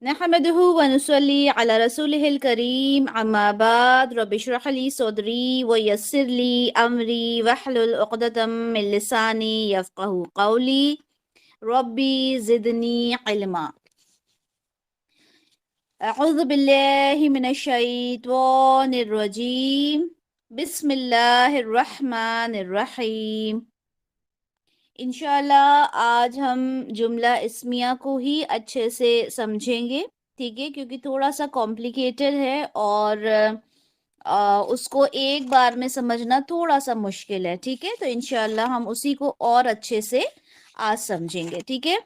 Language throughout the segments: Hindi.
नहमदुहु व नुसल्ली अला रसूलिहिल करीम अम्मा बाद रब्बि इश्रह ली सदरी व यस्सिर ली अमरी वहलुल उक़दतम मिन लिसानी यफ़क़हू क़ौली रब्बी ज़िदनी इल्मा। अऊज़ु बिल्लाहि मिनश शैतानिर रजीम। बिस्मिल्लाहिर रहमानिर रहीम। इंशाल्लाह आज हम जुमला इस्मिया को ही अच्छे से समझेंगे, ठीक है, क्योंकि थोड़ा सा कॉम्प्लिकेटेड है और उसको एक बार में समझना थोड़ा सा मुश्किल है, ठीक है। तो इंशाल्लाह हम उसी को और अच्छे से आज समझेंगे, ठीक है।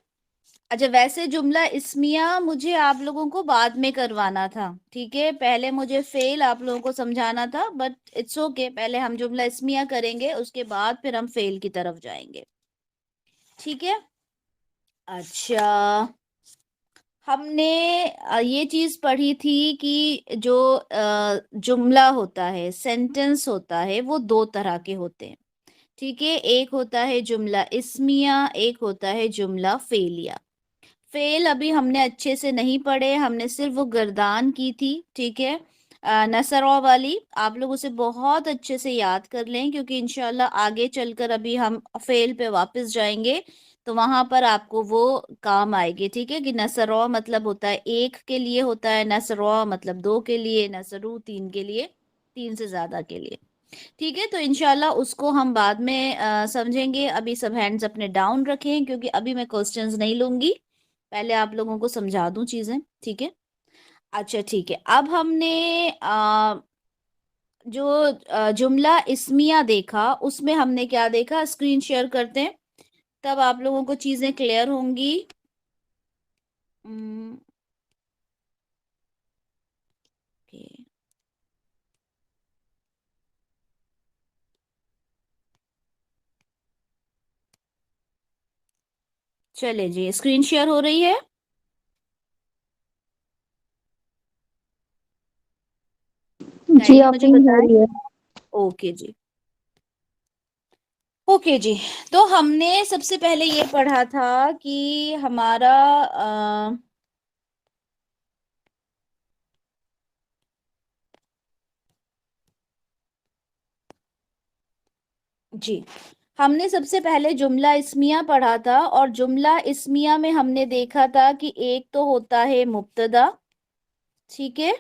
अच्छा, वैसे जुमला इस्मिया मुझे आप लोगों को बाद में करवाना था, ठीक है। पहले मुझे फेल आप लोगों को समझाना था, बट इट्स ओके, पहले हम जुमला इस्मिया करेंगे, उसके बाद फिर हम फेल की तरफ जाएंगे, ठीक है। अच्छा, हमने ये चीज पढ़ी थी कि जो जुमला होता है, सेंटेंस होता है, वो दो तरह के होते हैं, ठीक है। एक होता है जुमला इस्मिया, एक होता है जुमला फेलिया। फेल अभी हमने अच्छे से नहीं पढ़े, हमने सिर्फ वो गर्दान की थी, ठीक है। नसरों वाली आप लोग उसे बहुत अच्छे से याद कर लें, क्योंकि इंशाल्लाह आगे चलकर अभी हम फेल पे वापस जाएंगे तो वहां पर आपको वो काम आएगी, ठीक है। कि नसरों मतलब होता है एक के लिए होता है, नसरों मतलब दो के लिए, नसरू तीन के लिए, तीन से ज्यादा के लिए, ठीक है। तो इंशाल्लाह उसको हम बाद में समझेंगे। अभी सब हैंड्स अपने डाउन रखें, क्योंकि अभी मैं क्वेश्चंस नहीं लूंगी, पहले आप लोगों को समझा दूं चीजें, ठीक है। अच्छा ठीक है, अब हमने जो जुमला इस्मिया देखा, उसमें हमने क्या देखा, स्क्रीन शेयर करते हैं तब आप लोगों को चीजें क्लियर होंगी। हम्म, ओके, चले जी, स्क्रीन शेयर हो रही है। जी काइंडली मुझे ओपनिंग हो बताएं। रही है। ओके जी, ओके जी। तो हमने सबसे पहले ये पढ़ा था कि हमारा जी, हमने सबसे पहले जुमला इस्मिया पढ़ा था, और जुमला इस्मिया में हमने देखा था कि एक तो होता है मुब्तदा, ठीक है,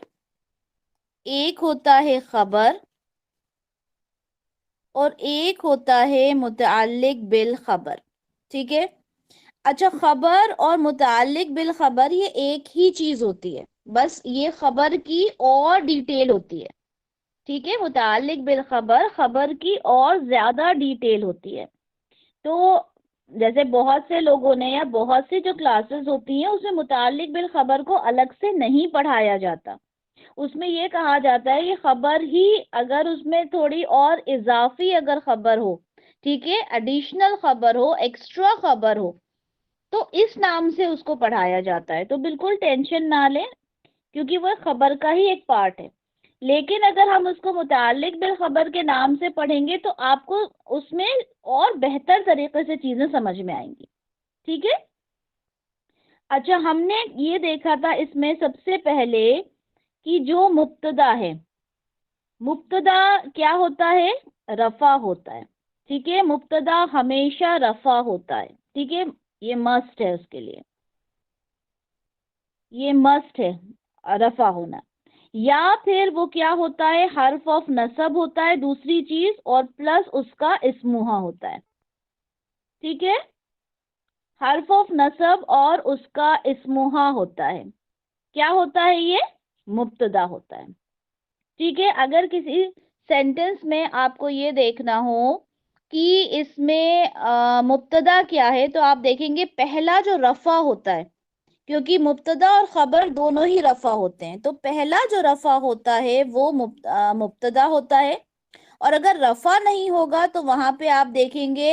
एक होता है खबर, और एक होता है मुतअल्लिक बिल खबर, ठीक है। अच्छा, खबर और मुतअल्लिक बिल खबर ये एक ही चीज होती है, बस ये खबर की और डिटेल होती है, ठीक है। मुतअल्लिक बिल खबर, खबर की और ज्यादा डिटेल होती है। तो जैसे बहुत से लोगों ने या बहुत सी जो क्लासेस होती हैं उसमें मुतालिक बिल खबर को अलग से नहीं पढ़ाया जाता। उसमें ये कहा जाता है कि खबर ही, अगर उसमें थोड़ी और इजाफी अगर खबर हो, ठीक है, एडिशनल खबर हो, एक्स्ट्रा खबर हो, तो इस नाम से उसको पढ़ाया जाता है। तो बिल्कुल टेंशन ना लें, क्योंकि वह खबर का ही एक पार्ट है। लेकिन अगर हम उसको मुतालिक बिल खबर के नाम से पढ़ेंगे तो आपको उसमें और बेहतर तरीके से चीजें समझ में आएंगी, ठीक है। अच्छा, हमने ये देखा था इसमें सबसे पहले कि जो मुब्तदा है, मुब्तदा क्या होता है, रफा होता है, ठीक है। मुब्तदा हमेशा रफा होता है, ठीक है, ये मस्ट है उसके लिए, ये मस्ट है रफा होना। या फिर वो क्या होता है, हर्फ ऑफ नसब होता है दूसरी चीज, और प्लस उसका इस्मुहा होता है, ठीक है। हर्फ ऑफ नसब और उसका इस्मुहा होता है, क्या होता है ये, मुब्तदा होता है, ठीक है। अगर किसी सेंटेंस में आपको ये देखना हो कि इसमें मुब्तदा क्या है, तो आप देखेंगे पहला जो रफा होता है, क्योंकि मुब्तदा और खबर दोनों ही रफा होते हैं, तो पहला जो रफा होता है वो मुब्तदा होता है। और अगर रफा नहीं होगा तो वहां पे आप देखेंगे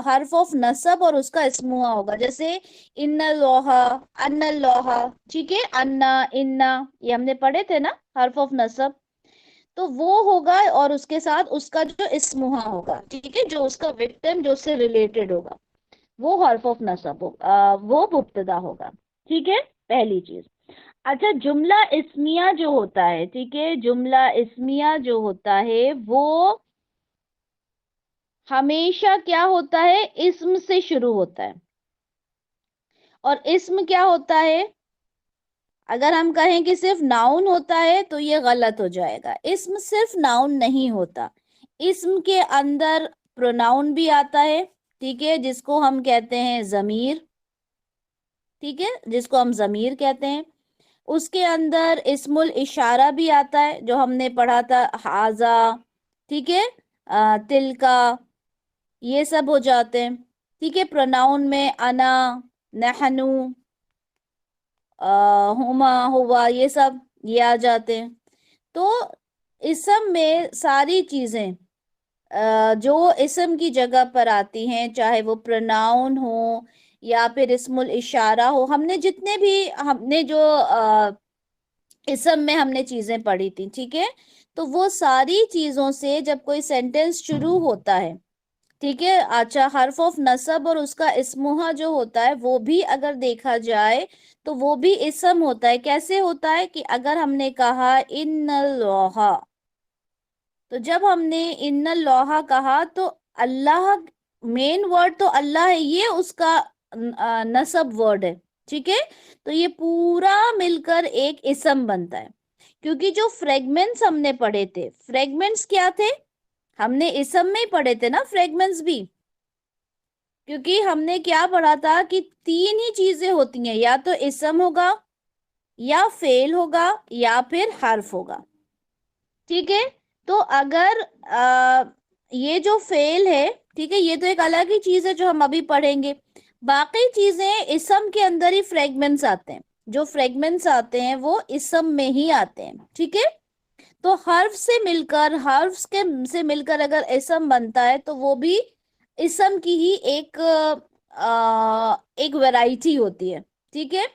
हर्फ ऑफ नसब और उसका इस्मुआ होगा, जैसे इन्ना लोहा, अन्ना लोहा, ठीक है, अन्ना, इन्ना, ये हमने पढ़े थे ना, हर्फ ऑफ नसब, तो वो होगा, और उसके साथ उसका जो इस्मुहा होगा, ठीक है, जो उसका विक्टिम जो उससे रिलेटेड होगा, वो हर्फ ऑफ नसब होगा, वो मुब्तदा होगा, ठीक है, पहली चीज। अच्छा, जुमला इस्मिया जो होता है, ठीक है, जुमला इस्मिया जो होता है वो हमेशा क्या होता है, इस्म से शुरू होता है। और इस्म क्या होता है, अगर हम कहें कि सिर्फ नाउन होता है तो ये गलत हो जाएगा। इस्म सिर्फ नाउन नहीं होता, इस्म के अंदर प्रोनाउन भी आता है, ठीक है, जिसको हम कहते हैं ज़मीर, ठीक है, जिसको हम ज़मीर कहते हैं। उसके अंदर इस्मुल इशारा भी आता है, जो हमने पढ़ा था, हाजा, ठीक है, तिलका, ये सब हो जाते हैं, ठीक है। प्रोनाउन में अना, नहनु, हुमा, हुआ, ये आ जाते हैं। तो इसम में सारी चीजें जो इसम की जगह पर आती हैं, चाहे वो प्रोनाउन हो या फिर इस्मुल इशारा हो, हमने जो इसम में हमने चीजें पढ़ी थी, ठीक है, तो वो सारी चीजों से जब कोई सेंटेंस शुरू होता है, ठीक है। अच्छा, हर्फ ऑफ नसब और उसका इस्मुहा जो होता है वो भी अगर देखा जाए तो वो भी इसम होता है। कैसे होता है कि अगर हमने कहा इन्नल्लाहा, तो जब हमने इन्नल्लाहा कहा तो अल्लाह, मेन वर्ड तो अल्लाह है, ये उसका नसब वर्ड है, ठीक है। तो ये पूरा मिलकर एक इसम बनता है। क्योंकि जो फ्रेगमेंट्स हमने पढ़े थे, फ्रेगमेंट्स क्या थे, हमने इसम में ही पढ़े थे ना फ्रेगमेंट्स भी। क्योंकि हमने क्या पढ़ा था कि तीन ही चीजें होती हैं, या तो इसम होगा, या फेल होगा, या फिर हर्फ होगा, ठीक है। तो अगर ये जो फेल है, ठीक है, ये तो एक अलग ही चीज है जो हम अभी पढ़ेंगे। बाकी चीजें इसम के अंदर ही फ्रेगमेंट्स आते हैं, जो फ्रेगमेंट्स आते हैं वो इसम में ही आते हैं, ठीक है। तो हर्फ से मिलकर अगर इसम बनता है तो वो भी इसम की ही एक वैरायटी होती है, ठीक है।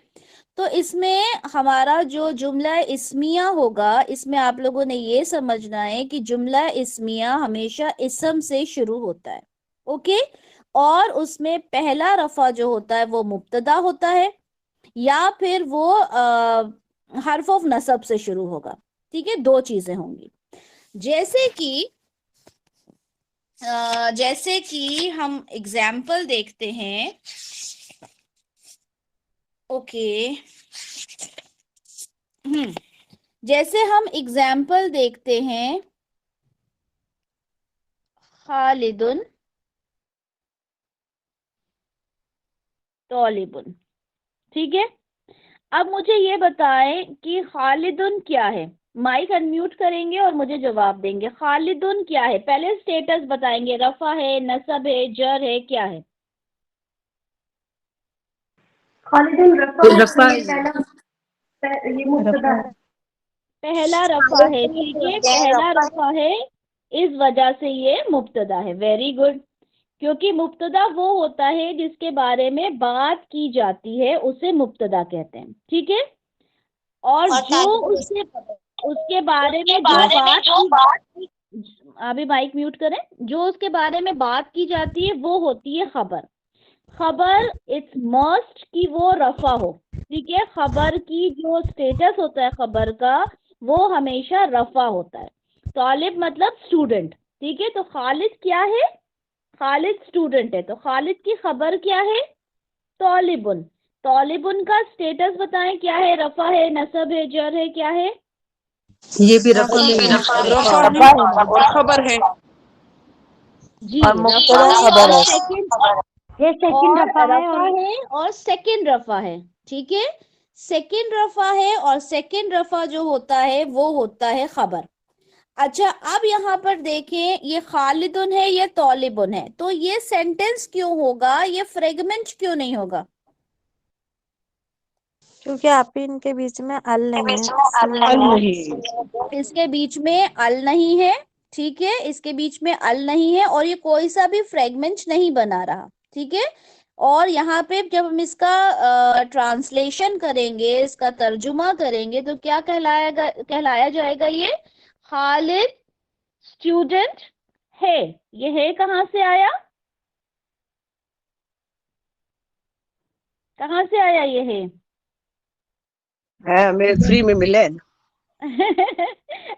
तो इसमें हमारा जो जुमला इस्मिया होगा, इसमें आप लोगों ने ये समझना है कि जुमला इस्मिया हमेशा इसम से शुरू होता है, ओके। और उसमें पहला रफा जो होता है वो मुब्तदा होता है, या फिर वो हर्फ ऑफ नसब से शुरू होगा, ठीक है। दो चीजें होंगी। जैसे कि हम एग्जाम्पल देखते हैं, ओके। जैसे हम एग्जाम्पल देखते हैं, खालिदुन तौलिबुन, ठीक है। अब मुझे ये बताएं कि खालिदुन क्या है। माइक अनम्यूट करेंगे और मुझे जवाब देंगे। खालिदुन क्या है, पहले स्टेटस बताएंगे, रफा है, नसब है, जर है, क्या है। खालिदुन रफा रफा ये पहला, ये मुब्तदा है। पहला रफा है, ठीक है, पहला रफा है, इस वजह से ये मुब्तदा है। Very good. क्योंकि मुब्तदा वो होता है जिसके बारे में बात की जाती है, उसे मुब्तदा कहते हैं, ठीक है। और जो उसके उसके बारे में जो बात की, अभी माइक म्यूट करें, जो उसके बारे में बात की जाती है वो होती है खबर। खबर इट्स मस्ट कि वो रफा हो, ठीक है। खबर की जो स्टेटस होता है खबर का, वो हमेशा रफा होता है। तालिब मतलब स्टूडेंट, ठीक है। तो खालिद क्या है, खालिद स्टूडेंट है, तो खालिद की खबर क्या है, तौलिबुन। तौलिबुन का स्टेटस बताएं, क्या है, रफा है, नसब है, जर है, क्या है। ये भी रफा में ही है। रफा है और खबर है जी, और रफा मुब्तदा है खबर और है। सेकंड, ये सेकंड और रफा है रफा है और सेकंड रफा है, ठीक है। सेकंड रफा है और सेकंड रफा जो होता है वो होता है खबर। अच्छा, अब यहाँ पर देखें, ये खालिदुन है, ये तौलिबुन है, तो ये सेंटेंस क्यों होगा, ये फ्रेगमेंट क्यों नहीं होगा। क्योंकि आप ही इनके बीच में अल नहीं है, अल नहीं। इसके बीच में अल नहीं है, ठीक है, इसके बीच में अल नहीं है, और ये कोई सा भी फ्रेगमेंट नहीं बना रहा, ठीक है। और यहाँ पे जब हम इसका ट्रांसलेशन करेंगे, इसका तर्जुमा करेंगे, तो क्या कहलाया जाएगा, ये खालिद स्टूडेंट है। ये है कहाँ से आया, कहाँ से आया ये है, है, हमें फ्री में मिले है ना।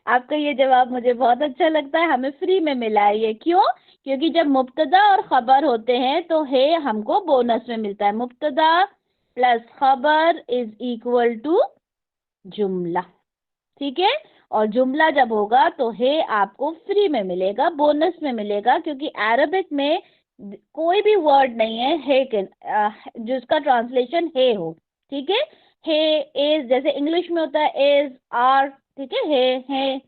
आपका ये जवाब मुझे बहुत अच्छा लगता है, हमें फ्री में मिला है ये। क्यों? क्योंकि जब मुब्तदा और खबर होते हैं तो है हमको बोनस में मिलता है। मुब्तदा प्लस खबर इज इक्वल टू जुमला, ठीक है। और जुमला जब होगा तो है आपको फ्री में मिलेगा, बोनस में मिलेगा, क्योंकि अरबिक में कोई भी वर्ड नहीं है के जिसका ट्रांसलेशन है हो, ठीक है इज जैसे इंग्लिश में होता है इज आर, ठीक है।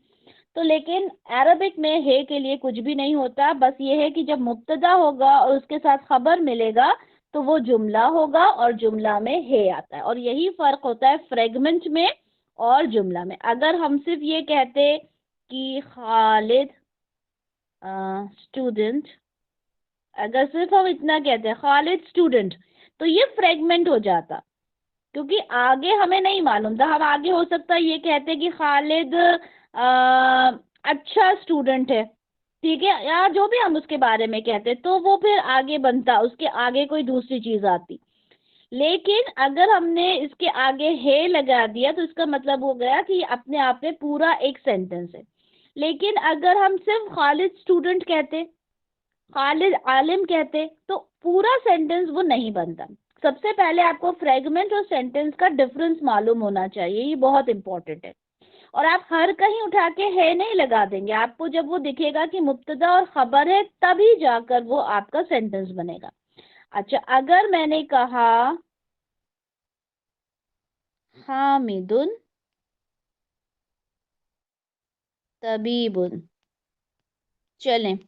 तो लेकिन अरबिक में है के लिए कुछ भी नहीं होता, बस ये है कि जब मुब्तदा होगा और उसके साथ खबर मिलेगा तो वो जुमला होगा और जुमला में है आता है। और यही फर्क होता है फ्रेगमेंट में और जुमला में। अगर हम सिर्फ ये कहते कि खालिद स्टूडेंट, अगर सिर्फ हम इतना कहते हैं खालिद स्टूडेंट, तो ये फ्रेगमेंट हो जाता, क्योंकि आगे हमें नहीं मालूम था। हम आगे हो सकता है ये कहते कि खालिद अच्छा स्टूडेंट है, ठीक है, या जो भी हम उसके बारे में कहते, तो वो फिर आगे बनता, उसके आगे कोई दूसरी चीज आती। लेकिन अगर हमने इसके आगे है लगा दिया तो इसका मतलब हो गया कि अपने आप में पूरा एक सेंटेंस है। लेकिन अगर हम सिर्फ खालिद स्टूडेंट कहते, खालिद आलिम कहते, तो पूरा सेंटेंस वो नहीं बनता। सबसे पहले आपको फ्रेगमेंट और सेंटेंस का डिफरेंस मालूम होना चाहिए, ये बहुत इंपॉर्टेंट है। और आप हर कहीं उठा के है नहीं लगा देंगे, आपको जब वो दिखेगा कि मुब्तदा और खबर है तभी जाकर वो आपका सेंटेंस बनेगा। अच्छा, अगर मैंने कहा हामिदुन तबीबुन, चलें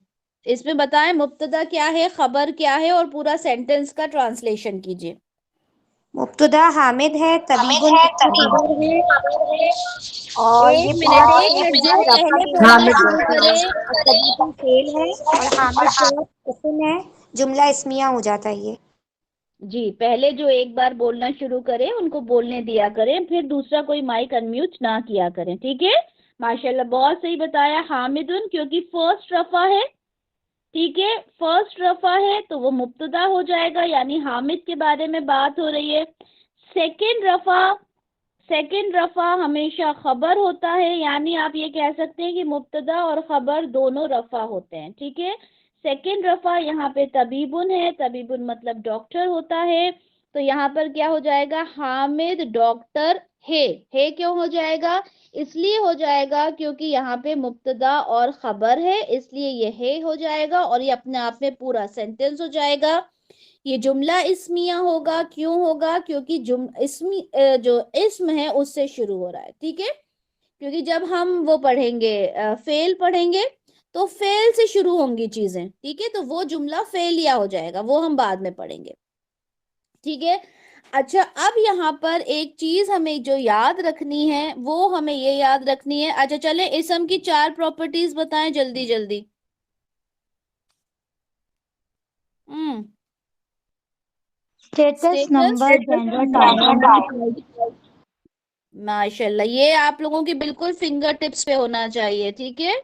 इसमें बताएं मुब्तदा क्या है, खबर क्या है, और पूरा सेंटेंस का ट्रांसलेशन कीजिए। मुब्तदा हामिद है, तबीबुन खबर है, और एक ये मिनट, पूरा एक मिनट, जो रफा पहले के बोलना बाद शुरू करे। और तबीबुन फेल है, और हामिद जो इसम है, जुमला इस्मिया हो जाता है ये। जी, पहले जो एक बार बोलना शुरू करें उनको बोलने दिया करें, फिर दूसरा कोई माइक अनम्यूट ना किया करें, ठीक है। माशाल्लाह, बहुत सही बताया। हामिदुन क्योंकि फर्स्ट रफा है, ठीक है, फर्स्ट रफा है तो वो मुब्तदा हो जाएगा, यानी हामिद के बारे में बात हो रही है। सेकंड रफा हमेशा खबर होता है, यानी आप ये कह सकते हैं कि मुब्तदा और खबर दोनों रफा होते हैं, ठीक है। सेकंड रफा यहाँ पे तबीबुन है, तबीबुन मतलब डॉक्टर होता है, तो यहाँ पर क्या हो जाएगा, हामिद डॉक्टर है क्यों हो जाएगा, इसलिए हो जाएगा क्योंकि यहाँ पे मुब्तदा और खबर है, इसलिए ये है हो जाएगा और ये अपने आप में पूरा सेंटेंस हो जाएगा। ये जुमला इस्मिया होगा, क्यों होगा, क्योंकि जो इस्म है उससे शुरू हो रहा है, ठीक है। क्योंकि जब हम वो पढ़ेंगे फेल पढ़ेंगे तो फेल से शुरू होंगी चीजें, ठीक है, तो वो जुमला फेलिया हो जाएगा, वो हम बाद में पढ़ेंगे, ठीक है। अच्छा, अब यहाँ पर एक चीज हमें जो याद रखनी है वो हमें ये याद रखनी है। अच्छा चले, इस्म की 4 प्रॉपर्टीज बताएं जल्दी जल्दी। Status, number, gender, time. माशाल्लाह, ये आप लोगों की बिल्कुल फिंगर टिप्स पे होना चाहिए, ठीक है।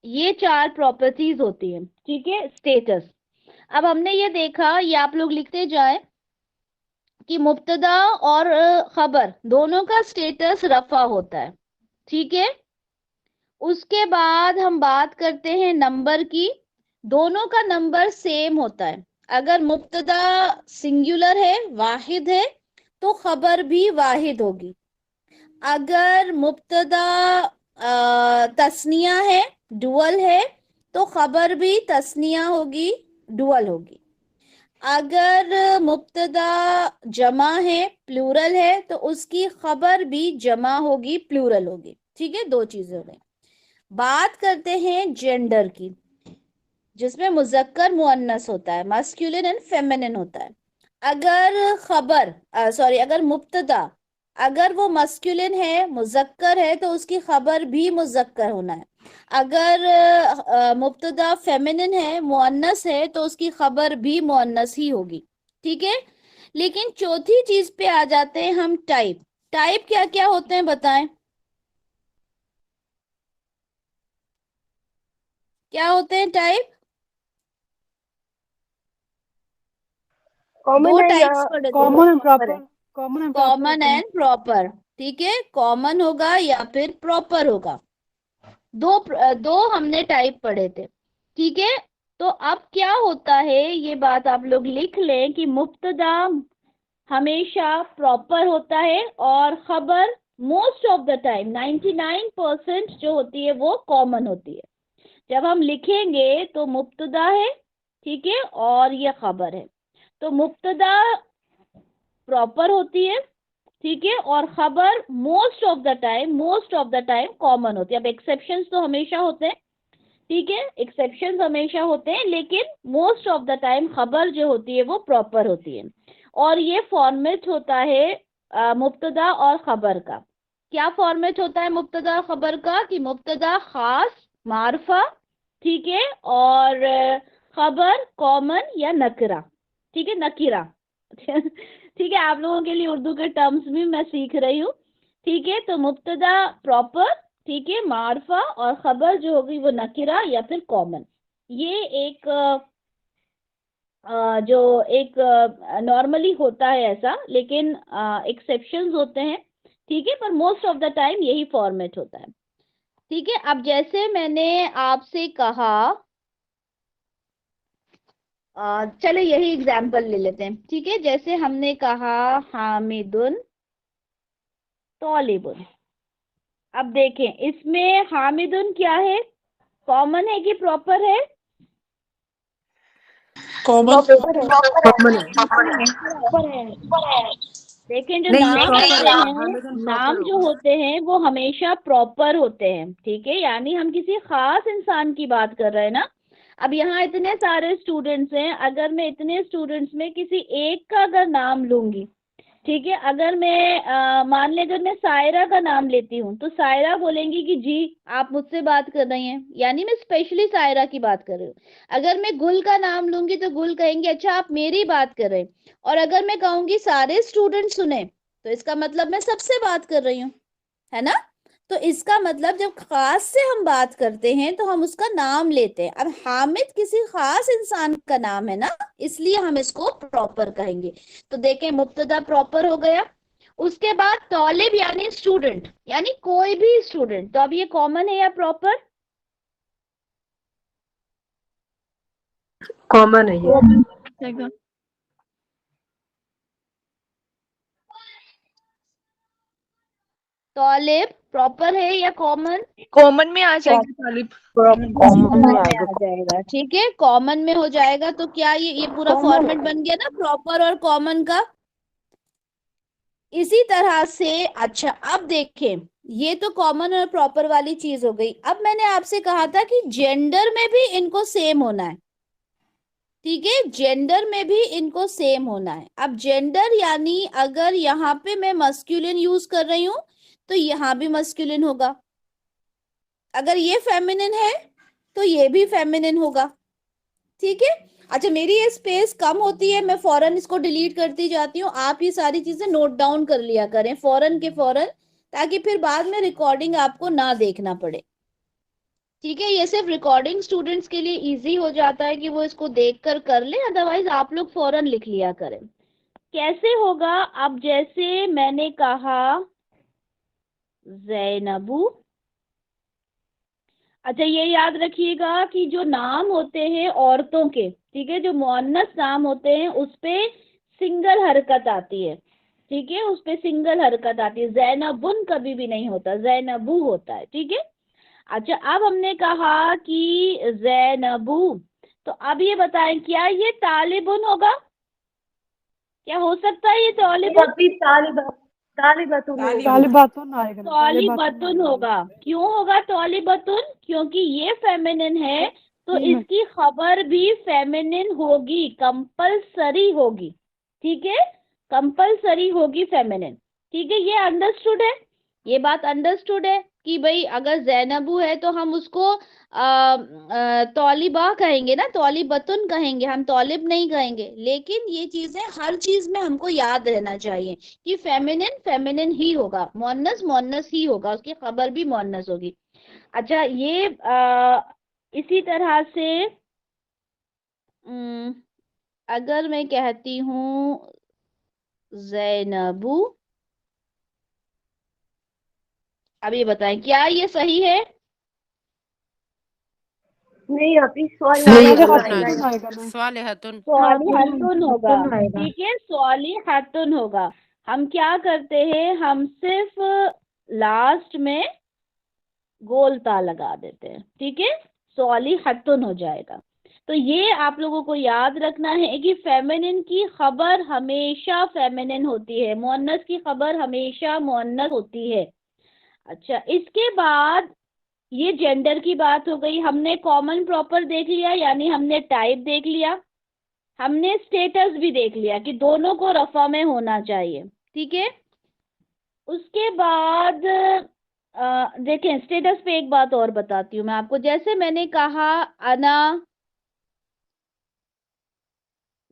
ये 4 प्रॉपर्टीज होती हैं, ठीक है। स्टेटस, अब हमने ये देखा, ये आप लोग लिखते जाए कि मुब्तदा और खबर दोनों का स्टेटस रफा होता है, ठीक है। उसके बाद हम बात करते हैं नंबर की, दोनों का नंबर सेम होता है। अगर मुब्तदा सिंगुलर है, वाहिद है, तो खबर भी वाहिद होगी। अगर मुब्तदा तस्निया है, डुअल है, तो खबर भी तस्निया होगी, डुअल होगी। अगर मुब्तदा जमा है, प्लूरल है, तो उसकी खबर भी जमा होगी, प्लूरल होगी, ठीक है। 2 चीजें हो गई। बात करते हैं जेंडर की, जिसमें मुजक्कर मुअन्नस होता है, मस्कुलिन एंड फेमिनिन होता है। अगर मुब्तदा अगर वो मस्कुलिन है, मुजक्कर है, तो उसकी खबर भी मुजक्कर होना है। अगर मुब्तदा फेमिनिन है, मुअन्नस है, तो उसकी खबर भी मुअन्नस ही होगी, ठीक है। लेकिन चौथी चीज पे आ जाते हैं हम, टाइप। टाइप क्या क्या होते हैं बताएं, क्या होते हैं टाइप? दो टाइप्स पढ़े थे, common and proper, common and common and proper. ठीक है, कॉमन होगा या फिर प्रॉपर होगा, दो हमने टाइप पढ़े थे। ठीक है, तो अब क्या होता है, ये बात आप लोग लिख लें कि मुब्तदा हमेशा प्रॉपर होता है और खबर मोस्ट ऑफ द टाइम 99% जो होती है वो कॉमन होती है। जब हम लिखेंगे तो मुब्तदा है, ठीक है, और ये खबर है, तो मुब्तदा प्रॉपर होती है, ठीक है, और खबर most of the time common होती है। अब एक्सेप्शंस तो हमेशा होते हैं, ठीक है, एक्सेप्शंस हमेशा होते हैं, लेकिन मोस्ट ऑफ द टाइम खबर जो होती है वो प्रॉपर होती है। और ये फॉर्मेट होता है मुब्तदा और खबर का। क्या फॉर्मेट होता है मुब्तदा और खबर का, कि मुब्तदा खास मारफा, ठीक है, और खबर कॉमन या नकरा, ठीक है, नकीरा ठीक है, आप लोगों के लिए उर्दू के टर्म्स भी मैं सीख रही हूँ। ठीक है, तो मुब्तदा प्रॉपर, ठीक है, मारफा, और खबर जो होगी वो नकीरा या फिर कॉमन। ये एक जो एक नॉर्मली होता है ऐसा, लेकिन एक्सेप्शंस होते हैं, ठीक है, पर मोस्ट ऑफ द टाइम यही फॉर्मेट होता है। ठीक है, अब जैसे मैंने आपसे कहा, चलो यही एग्जाम्पल ले लेते हैं। ठीक है, जैसे हमने कहा हामिदुन तौलिबुन। अब देखें इसमें हामिदुन क्या है, कॉमन है कि प्रॉपर है? कॉमन कॉमन है। प्रॉपर है। देखें जो नहीं, ये नाम proper होते है, हैं, हामिदुन proper नाम जो होगा। होते हैं वो हमेशा प्रॉपर होते हैं। ठीक है, यानी हम किसी खास इंसान की बात कर रहे हैं ना। अब यहाँ इतने सारे स्टूडेंट्स हैं, अगर मैं इतने स्टूडेंट्स में किसी एक का अगर नाम लूंगी, ठीक है, अगर मैं मान लें अगर मैं सायरा का नाम लेती हूँ, तो सायरा बोलेंगी कि जी आप मुझसे बात कर रही हैं, यानी मैं स्पेशली सायरा की बात कर रही हूँ। अगर मैं गुल का नाम लूंगी तो गुल कहेंगे अच्छा आप मेरी बात कर रहे हैं। और अगर मैं कहूंगी सारे स्टूडेंट सुने, तो इसका मतलब मैं सबसे बात कर रही हूँ, है ना। तो इसका मतलब जब खास से हम बात करते हैं तो हम उसका नाम लेते हैं। अब हामिद किसी खास इंसान का नाम है ना, इसलिए हम इसको प्रॉपर कहेंगे। तो देखें मुब्तदा प्रॉपर हो गया, उसके बाद तौलिब यानी स्टूडेंट, यानी कोई भी स्टूडेंट। तो अब ये कॉमन है या प्रॉपर? कॉमन है ये। तौलिब प्रॉपर है या कॉमन? कॉमन में आ जाएगी तालिब। कॉमन में आएगा। आ जाएगा, ठीक है, कॉमन में हो जाएगा। तो क्या ये पूरा फॉर्मेट बन गया ना प्रॉपर और कॉमन का। इसी तरह से अच्छा अब देखें, ये तो कॉमन और प्रॉपर वाली चीज हो गई। अब मैंने आपसे कहा था कि जेंडर में भी इनको सेम होना है, ठीक है, जेंडर में भी इनको सेम होना है। अब जेंडर यानी अगर यहाँ पे मैं मस्कुलिन यूज कर रही हूँ तो यहाँ भी मस्कुलिन होगा, अगर ये फेमिनिन है तो ये भी फेमिनिन होगा। ठीक है, अच्छा मेरी ये स्पेस कम होती है, मैं फौरन इसको डिलीट करती जाती हूँ। आप ये सारी चीजें नोट डाउन कर लिया करें फौरन के फौरन, ताकि फिर बाद में रिकॉर्डिंग आपको ना देखना पड़े। ठीक है, ये सिर्फ रिकॉर्डिंग स्टूडेंट्स के लिए इजी हो जाता है कि वो इसको देखकर कर ले, अदरवाइज आप लोग फौरन लिख लिया करें। कैसे होगा, अब जैसे मैंने कहा जैनबू। अच्छा ये याद रखिएगा कि जो नाम होते हैं औरतों के, ठीक है, जो मुअन्नस नाम होते हैं उस पे सिंगल हरकत आती है, ठीक है, उस पे सिंगल हरकत आती है। जैनबुन कभी भी नहीं होता, जैनबू होता है, ठीक है। अच्छा अब हमने कहा कि जैनबू, तो अब ये बताएं क्या ये तालिबुन होगा? क्या हो सकता है ये तालिबुन? तालिबातुन आएगा, तौलिबतुन होगा। क्यों होगा तौलिबतुन? क्योंकि ये फेमिनिन है, तो इसकी खबर भी फेमिनिन होगी, कंपलसरी होगी, ठीक है, कंपलसरी होगी फेमिनिन। ठीक है, ये अंडरस्टूड है, ये बात अंडरस्टूड है कि भाई अगर जैनबू है तो हम उसको तौलिबा कहेंगे ना, तौलिबतुन कहेंगे, हम तौलिब नहीं कहेंगे। लेकिन ये चीजें हर चीज में हमको याद रहना चाहिए कि फेमिनिन फेमिनिन ही होगा, मोन्नस मोन्नस ही होगा, उसकी खबर भी मोन्नस होगी। अच्छा ये इसी तरह से अगर मैं कहती हूँ जैनबू, अब ये बताएं क्या ये सही है? नहीं आती सॉरी नहीं आएगा आएगा ना। स्वालिहतुन स्वालिहतुन होगा, तुम आएगा। ठीक है, स्वालिहतुन होगा। हम क्या करते हैं, हम सिर्फ लास्ट में गोल ता लगा देते हैं, ठीक है, स्वालिहतुन हो जाएगा। तो ये आप लोगों को याद रखना है कि फेमिनिन की खबर हमेशा फेमिनिन होती है, मुअन्नस की खबर हमेशा मुअन्नस होती है। अच्छा, इसके बाद ये जेंडर की बात हो गई, हमने कॉमन प्रॉपर देख लिया, यानी हमने टाइप देख लिया, हमने स्टेटस भी देख लिया कि दोनों को रफा में होना चाहिए, ठीक है। उसके बाद देखें, स्टेटस पे एक बात और बताती हूँ मैं आपको। जैसे मैंने कहा अना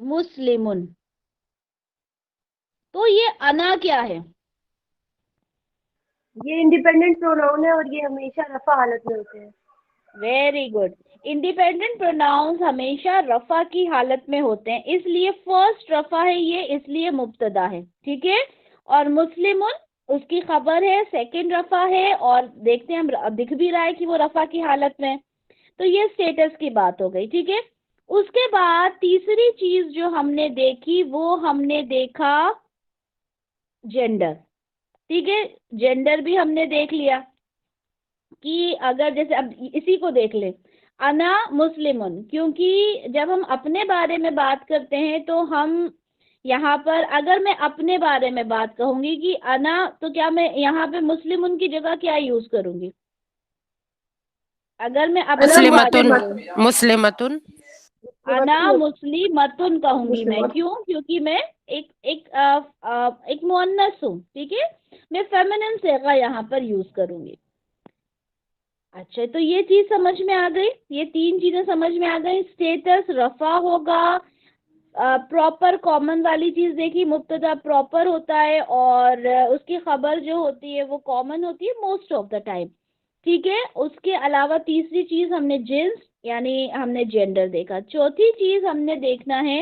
मुस्लिमुन, तो ये अना क्या है? ये इंडिपेंडेंट प्रोनाउन है और ये हमेशा रफा हालत में होते हैं। Very good. इंडिपेंडेंट प्रोनाउंस हमेशा रफा की हालत में होते हैं, इसलिए फर्स्ट रफा है ये, इसलिए मुब्तदा है, ठीक है। और मुस्लिमुन उसकी खबर है, सेकंड रफा है, और देखते हैं हम दिख भी रहा है कि वो रफा की हालत में है। तो ये स्टेटस की बात हो गई, ठीक है। उसके बाद तीसरी चीज जो हमने देखी वो हमने देखा जेंडर, ठीक है। जेंडर भी हमने देख लिया कि अगर जैसे अब इसी को देख ले, अना मुस्लिमुन, क्योंकि जब हम अपने बारे में बात करते हैं तो हम यहाँ पर, अगर मैं अपने बारे में बात कहूंगी कि अना, तो क्या मैं यहाँ पे मुस्लिमुन की जगह क्या यूज करूंगी? अगर मैं अपने बारे मुस्लिमतुन में मुस्लिमतुन अना मुस्लिमतुन कहूंगी मैं, क्यों? क्योंकि मैं एक मुअन्नस हूँ, ठीक है, मैं फेमिनिन सेगा यहाँ पर यूज करूंगी। अच्छा, तो ये चीज समझ में आ गई, ये तीन चीजें समझ में आ गई। स्टेटस रफा होगा, प्रॉपर कॉमन वाली चीज देखी, मुब्तदा प्रॉपर होता है, और उसकी खबर जो होती है वो कॉमन होती है मोस्ट ऑफ द टाइम, ठीक है। उसके अलावा तीसरी चीज हमने जिन्स यानी हमने जेंडर देखा। चौथी चीज हमने देखना है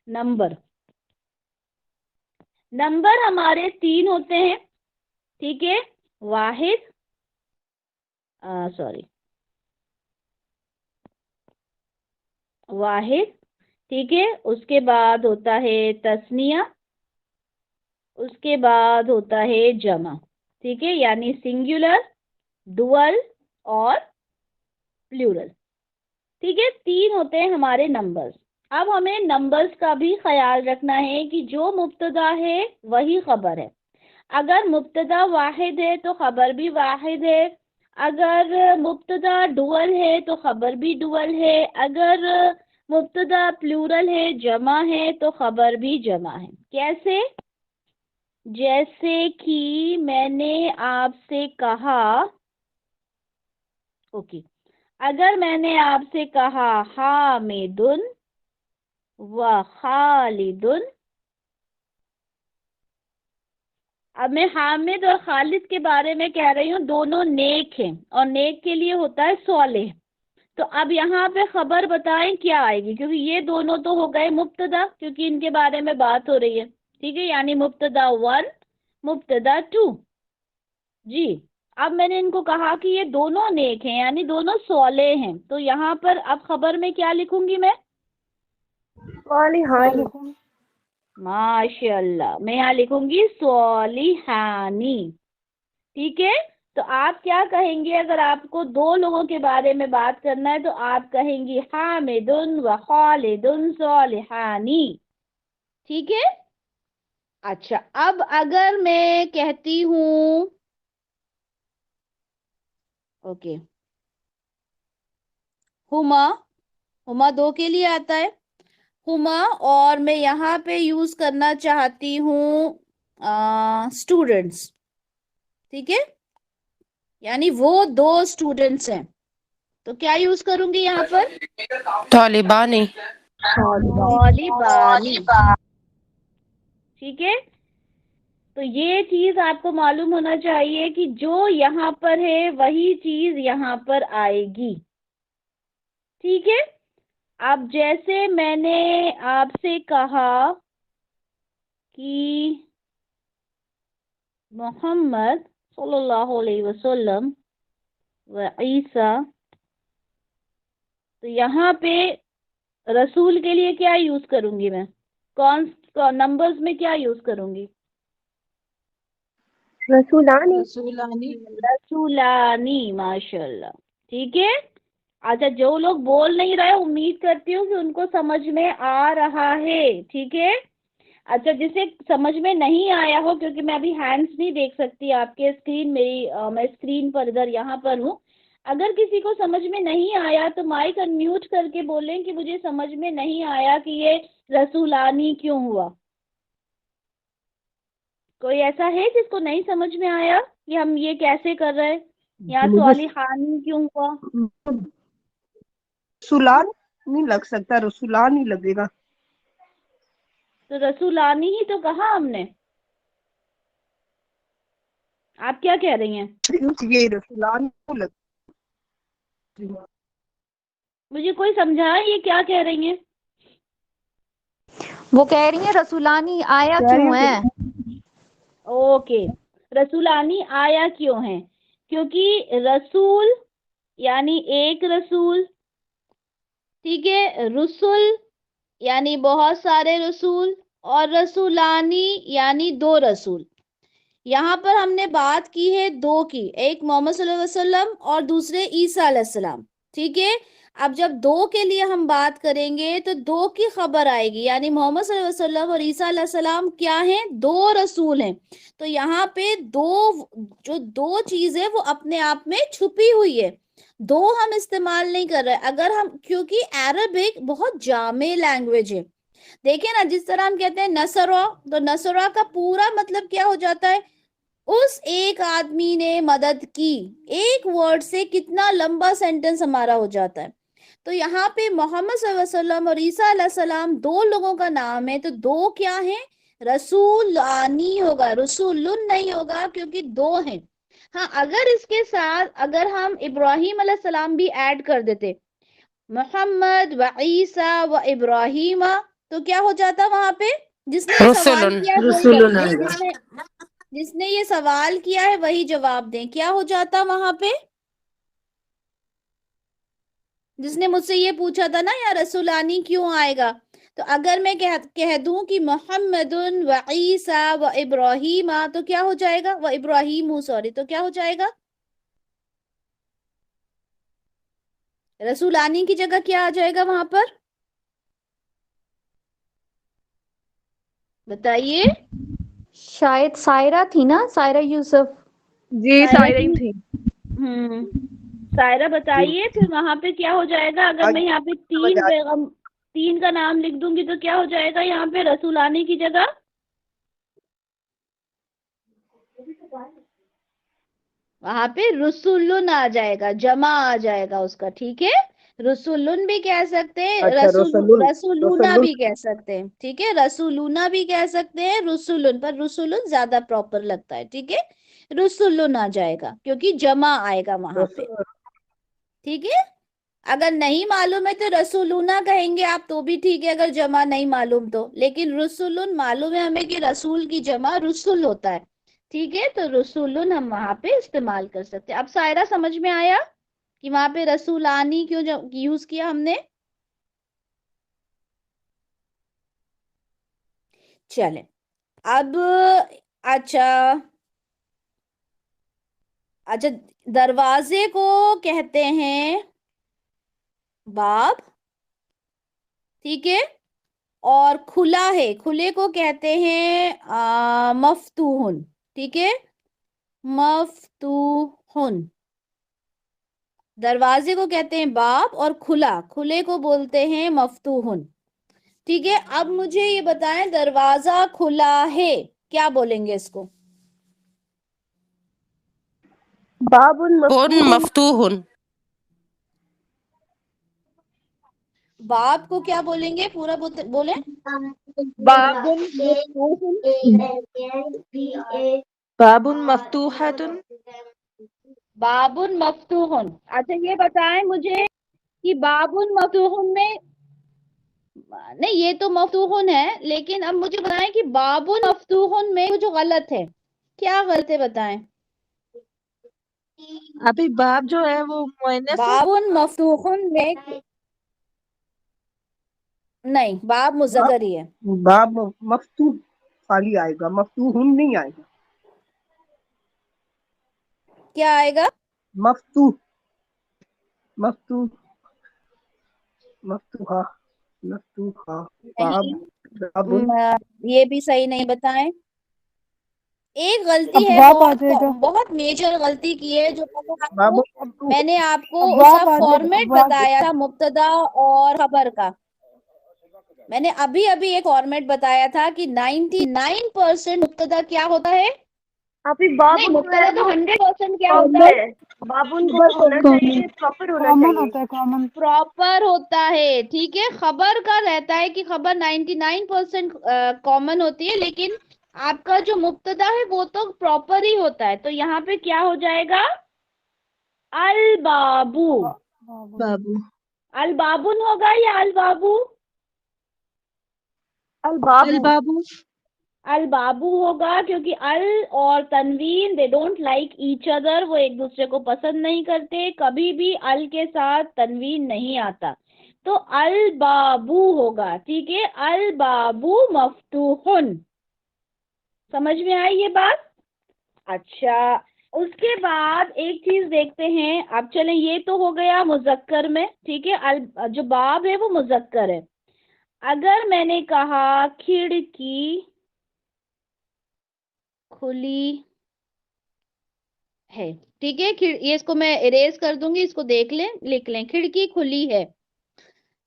नंबर। नंबर हमारे तीन होते हैं, ठीक है, वाहिद, सॉरी, वाहिद, ठीक है। उसके बाद होता है तस्निया, उसके बाद होता है जमा, ठीक है, यानी सिंगुलर, डुअल और प्लूरल, ठीक है। तीन होते हैं हमारे नंबर्स। अब हमें नंबर्स का भी ख्याल रखना है कि जो मुब्तदा है वही खबर है। अगर मुब्तदा वाहिद है तो खबर भी वाहिद है, अगर मुब्तदा डुअल है तो खबर भी डुअल है, अगर मुब्तदा प्लूरल है, जमा है, तो खबर भी जमा है। कैसे? जैसे कि मैंने आपसे कहा, ओके, अगर मैंने आपसे कहा हामिदुन व खालिदुन, अब मैं हामिद और खालिद के बारे में कह रही हूँ, दोनों नेक हैं और नेक के लिए होता है सौलेह। तो अब यहाँ पे खबर बताएं क्या आएगी, क्योंकि ये दोनों तो हो गए मुब्तदा, क्योंकि इनके बारे में बात हो रही है, ठीक है, यानी मुब्तदा वन, मुब्तदा टू। जी, अब मैंने इनको कहा कि ये दोनों नेक हैं, यानी दोनों सौलेह हैं, तो यहाँ पर अब खबर में क्या लिखूंगी मैं? सालिहानी। माशाल्लाह, मैं यहाँ लिखूंगी सौलिहानी, ठीक है। तो आप क्या कहेंगे, अगर आपको दो लोगों के बारे में बात करना है तो आप कहेंगी हामिदुन व खालिदुन सौलिहानी, ठीक है। अच्छा, अब अगर मैं कहती हूँ, ओके, हुमा, हुमा दो के लिए आता है, हुमा, और मैं यहाँ पे यूज करना चाहती हूँ स्टूडेंट्स, ठीक है, यानी वो दो स्टूडेंट्स हैं, तो क्या यूज करूंगी यहाँ पर? तालिबानी तालिबानी, ठीक है। तो ये चीज आपको मालूम होना चाहिए कि जो यहाँ पर है वही चीज यहाँ पर आएगी, ठीक है। अब जैसे मैंने आपसे कहा कि मोहम्मद सल्लल्लाहु अलैहि वसल्लम व ईसा, तो यहाँ पे रसूल के लिए क्या यूज करूंगी मैं? कौन नंबर्स में क्या यूज करूंगी? रसूलानी। रसूलानी, माशाल्लाह। ठीक है। अच्छा, जो लोग बोल नहीं रहे, उम्मीद करती हूँ कि उनको समझ में आ रहा है। ठीक है। अच्छा, जिसे समझ में नहीं आया हो, क्योंकि मैं अभी हैंड्स नहीं देख सकती आपके स्क्रीन, मैं स्क्रीन पर इधर यहाँ पर हूँ। अगर किसी को समझ में नहीं आया तो माइक अनम्यूट करके बोलें कि मुझे समझ में नहीं आया कि ये रसूलानी क्यों हुआ। कोई ऐसा है जिसको नहीं समझ में आया कि हम ये कैसे कर रहे हैं, या सालिहानी क्यों हुआ? रसूलान नहीं लग सकता, रसूलान ही लगेगा। तो रसूलानी ही तो कहा हमने। आप क्या कह रही हैं? ये रसूलान क्यों लग। मुझे कोई समझाए ये क्या कह रही हैं? वो कह रही है रसूलानी आया क्यों है। ओके, रसूलानी आया क्यों है? क्योंकि रसूल यानी एक रसूल, ठीक है, रसूल यानी बहुत सारे रसूल, और रसूलानी यानी दो रसूल। यहाँ पर हमने बात की है दो की, एक मोहम्मद सल्लल्लाहु अलैहि वसल्लम और दूसरे ईसा अलैहिस्सलाम। ठीक है। अब जब दो के लिए हम बात करेंगे तो दो की खबर आएगी, यानी मोहम्मद सल्लल्लाहु अलैहि वसल्लम और ईसा अलैहिस्सलाम क्या हैं? दो रसूल हैं। तो यहाँ पे दो चीज है वो अपने आप में छुपी हुई है, दो हम इस्तेमाल नहीं कर रहे। अगर हम, क्योंकि अरबिक बहुत जामे लैंग्वेज है। देखिए ना, जिस तरह हम कहते हैं नसरा, तो नसरा का पूरा मतलब क्या हो जाता है? उस एक आदमी ने मदद की। एक वर्ड से कितना लंबा सेंटेंस हमारा हो जाता है। तो यहाँ पे मोहम्मद सल्लल्लाहु अलैहि वसल्लम और ईसा अलैहिस्सलाम दो लोगों का नाम है, तो दो क्या है? रसूलानी होगा, रसूलुन नहीं होगा, क्योंकि दो हैं। हाँ, अगर इसके साथ अगर हम इब्राहिम अलैहिस्सलाम भी ऐड कर देते, मोहम्मद व ईसा व इब्राहिमा, तो क्या हो जाता वहां पे? जिसने ये सवाल रसूलुन। किया है वही जिसने ये सवाल किया है वही जवाब दें। क्या हो जाता वहां पे? जिसने मुझसे ये पूछा था ना, या रसूलानी क्यों आएगा, तो अगर मैं कह दूं कि मोहम्मदुन व ईसा व इब्राहिमा, तो क्या हो जाएगा? व इब्राहिम, सॉरी, तो क्या हो जाएगा? रसूलानी की जगह क्या आ जाएगा वहां पर? बताइए। शायद सायरा थी ना, सायरा यूसुफ। जी सायरा ही थी। सायरा बताइए, फिर वहां पे क्या हो जाएगा? अगर मैं यहाँ पे तीन का नाम लिख दूंगी तो क्या हो जाएगा यहाँ पे रसूलानी की जगह? वहां पे रसूलुन आ जाएगा, जमा आ जाएगा उसका। ठीक है। रसूलुन भी कह सकते हैं, अच्छा, रसूलुन। रसूलूना भी कह सकते हैं। ठीक है, रसूलूना भी कह सकते हैं, रसूलुन, पर रसूलुन ज्यादा प्रॉपर लगता है। ठीक है, रसूलुन आ जाएगा क्योंकि जमा आएगा वहां पे। ठीक है। अगर नहीं मालूम है तो रसूलूना कहेंगे आप, तो भी ठीक है, अगर जमा नहीं मालूम तो। लेकिन रसूलुन मालूम है हमें कि रसूल की जमा रसूल होता है। ठीक है, तो रसूलुन हम वहां पे इस्तेमाल कर सकते हैं। अब सायरा समझ में आया कि वहां पे रसूलानी क्यों यूज किया हमने? चले अब। अच्छा अच्छा, दरवाजे को कहते हैं बाब, ठीक है, और खुला है, खुले को कहते हैं मफ्तूहुन। ठीक है, मफ्तूहुन। दरवाजे को कहते हैं बाब और खुला, खुले को बोलते हैं मफ्तूहुन। ठीक है। अब मुझे ये बताएं, दरवाजा खुला है, क्या बोलेंगे इसको? बाबुन बुन मफ्तूहुन। बाब को क्या बोलेंगे? पूरा बोले। बाबुन बाबुन मफ्तूहतुन। बाबुन मफ्तूहुन। अच्छा, ये बताएं मुझे कि बाबुन मफ्तूहुन में नहीं, ये तो मफ्तूहुन है, लेकिन अब मुझे बताएं कि बाबुन मफ्तूहुन में जो गलत है, क्या गलत है बताएं। अभी बाब जो है वो मुअन्नस है। बाबुन मफ्तूहुन में नहीं, बाब मुज़क्कर ही है। बाब मफ्तूह खाली आएगा, मफ्तूहुन नहीं आएगा। क्या आएगा? मफ्तूह, मफ्तूह, मफ्तूहा, मफ्तूहा, नहीं, बाब, बाबुन। ये भी सही नहीं बताएं। एक गलती है, अब्वाब आ बहुत जाएगा। बहुत मेजर गलती की है, जो बाब मैंने आपको अब्वाब उसका आ जाएगा, फॉर्मेट अब्वाब। बताया था, मुब्तदा और खबर का। मैंने अभी अभी एक फॉर्मेट बताया था कि 99% मुब्तदा क्या होता है। अभी नहीं, बाबुन जो मुब्तदा है तो वो 100% क्या कॉमन होता है, है। बाबुन जो होना चाहिए प्रॉपर होना कॉमन चाहिए। होता है, कॉमन। प्रॉपर होता है। ठीक है, खबर का रहता है कि खबर 99% कॉमन होती है, लेकिन आपका जो मुब्तदा है वो तो प्रॉपर ही होता है। तो यहाँ पे क्या हो जाएगा? अल बाबू। बाबू। अल बाबुन होगा या अल बाबू? अल बाबू। अल बाबू। अल बाबू होगा, क्योंकि अल और Tanveen they don't like each other, वो एक दूसरे को पसंद नहीं करते। कभी भी अल के साथ तनवीन नहीं आता, तो अल बाबू होगा। ठीक है, अल बाबू मफ्तूहुन। समझ में आई ये बात? अच्छा, उसके बाद एक चीज देखते हैं। अब चलें, ये तो हो गया मुजक्कर में। ठीक है, अल जो बाब है वो मुजक्कर है। अगर मैंने कहा खिड़की खुली है, ठीक है, ये इसको मैं इरेज कर दूंगी, इसको देख लें, लिख लें, खिड़की खुली है।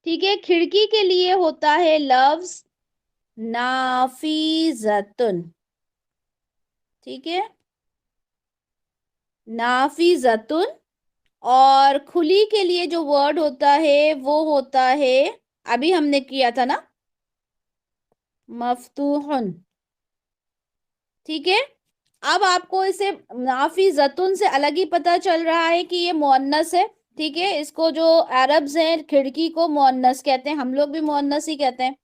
ठीक है, खिड़की के लिए होता है लफ्ज नाफिजतुन। ठीक है, नाफिजतुन। और खुली के लिए जो वर्ड होता है वो होता है, अभी हमने किया था ना, मफ्तूहुन। ठीक है, अब आपको इसे नाफिजतुन से अलग ही पता चल रहा है कि ये मुअन्नस है। ठीक है, इसको जो अरब्स हैं खिड़की को मुअन्नस कहते हैं, हम लोग भी मुअन्नस ही कहते हैं।